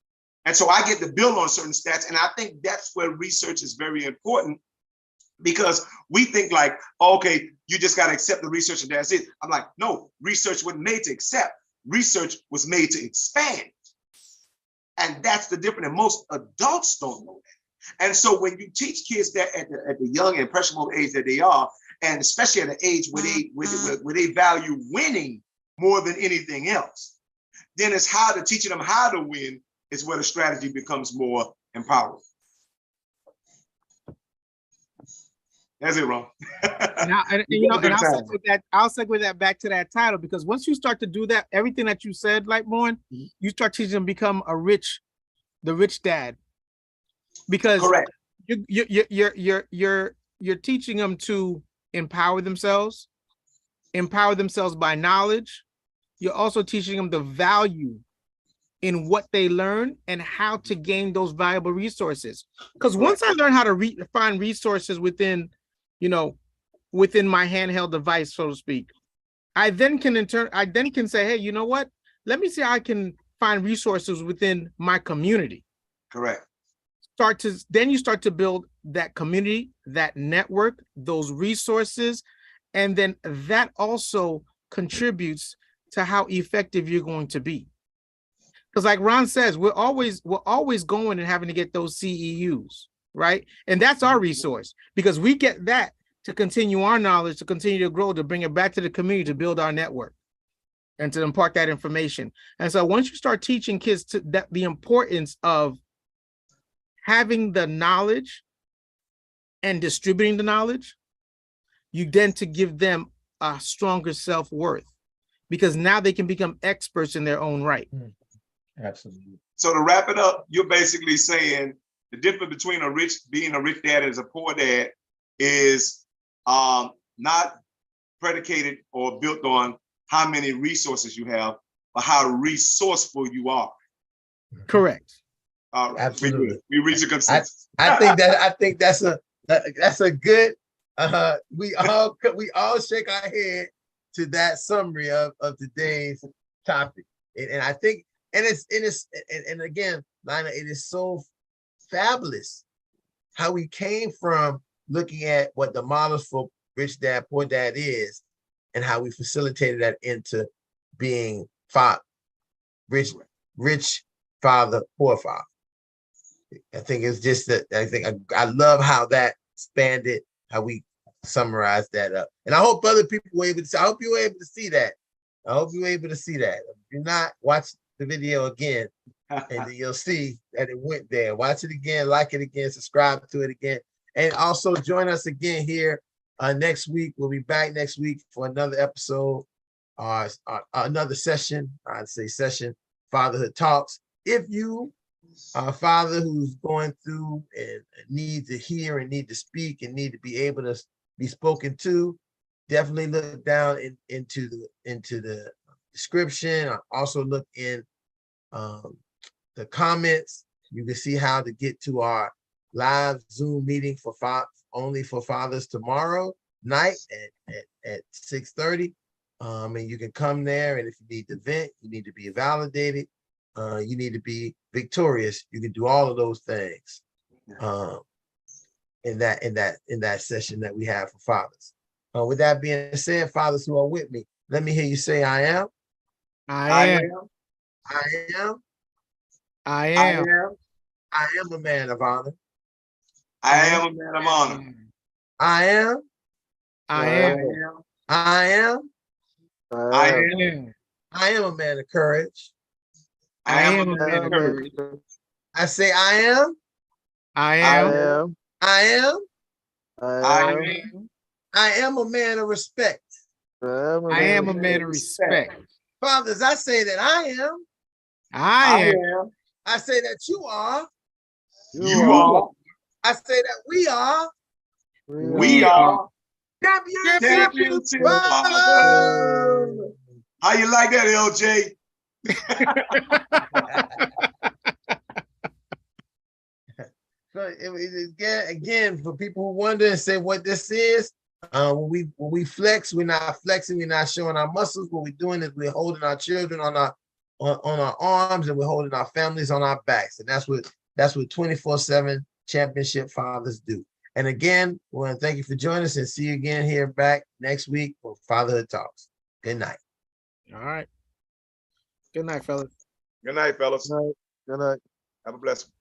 Speaker 3: And so I get to build on certain stats. And I think that's where research is very important because we think like, okay, you just got to accept the research and that's it. I'm like, no, research wasn't made to accept. Research was made to expand. And that's the difference. And most adults don't know that. And so when you teach kids that at the young and impressionable age that they are, and especially at an age where they value winning more than anything else, then it's how to teaching them how to win is where the strategy becomes more empowering. That's it, Ron.
Speaker 2: I'll segue that back to that title because once you start to do that, everything that you said, like Moen, you start teaching them become the rich dad. Because correct, you're teaching them to empower themselves by knowledge. You're also teaching them the value in what they learn and how to gain those valuable resources. Because once I learn how to find resources within my handheld device, so to speak, I then can say, hey, you know what? Let me see how I can find resources within my community.
Speaker 3: Correct.
Speaker 2: Then you start to build that community, that network, those resources, and then that also contributes to how effective you're going to be. Because like Ron says, we're always going and having to get those CEUs, right? And that's our resource because we get that to continue our knowledge, to continue to grow, to bring it back to the community, to build our network and to impart that information. And so once you start teaching kids the importance of having the knowledge and distributing the knowledge, you then to give them a stronger self-worth because now they can become experts in their own right.
Speaker 1: Absolutely.
Speaker 3: So to wrap it up, you're basically saying the difference between being a rich dad and a poor dad is not predicated or built on how many resources you have, but how resourceful you are.
Speaker 2: Correct.
Speaker 1: Absolutely.
Speaker 3: We reach a consensus.
Speaker 1: I think that's a good. We all shake our head to that summary of today's topic, and I think. And again, Lina, it is so fabulous how we came from looking at what the models for rich dad, poor dad is, and how we facilitated that into being rich father, poor father. I think it's just that I love how that expanded, how we summarized that up. And I hope other people were able to. I hope you were able to see that. If you're not, watch the video again, and then you'll see that it went there. Watch it again, like it again, subscribe to it again, and also join us again here next week. We'll be back next week for another episode, another session. I'd say session, Fatherhood Talks. If you are a father who's going through and need to hear and need to speak and need to be able to be spoken to, definitely look down into the description. Also look in the comments. You can see how to get to our live Zoom meeting only for fathers tomorrow night at 6:30. And you can come there, and if you need to vent, you need to be validated, you need to be victorious. You can do all of those things in that session that we have for fathers. With that being said, fathers who are with me, let me hear you say, I am.
Speaker 2: I am.
Speaker 1: I am.
Speaker 2: I
Speaker 3: I
Speaker 2: am.
Speaker 3: am.
Speaker 1: I am a man of honor.
Speaker 3: I am a man of honor.
Speaker 1: I am.
Speaker 2: I
Speaker 3: I
Speaker 2: am.
Speaker 3: am.
Speaker 1: I am.
Speaker 3: I am.
Speaker 1: I am a man of courage.
Speaker 3: I am a man of courage.
Speaker 1: I say I am.
Speaker 2: I
Speaker 3: I
Speaker 2: am.
Speaker 3: am.
Speaker 1: I am.
Speaker 3: I am.
Speaker 1: I am a man of respect.
Speaker 2: I am a man of respect.
Speaker 1: Fathers, I say that I am.
Speaker 2: I am.
Speaker 1: I say that you are.
Speaker 3: You are.
Speaker 1: I say that we are.
Speaker 3: We are.
Speaker 1: Champions.
Speaker 3: Champions.
Speaker 1: Fathers.
Speaker 3: How you like that, LJ?
Speaker 1: So again, for people who wonder and say what this is, when we flex, we're not flexing, we're not showing our muscles. What we're doing is we're holding our children on our arms, and we're holding our families on our backs, and that's what 24/7 championship fathers do. And again, we want to thank you for joining us, and see you again here back next week for Fatherhood Talks. Good night.
Speaker 2: All right. Good night, fellas.
Speaker 3: Good night, fellas.
Speaker 4: Good night.
Speaker 3: Have a blessed one.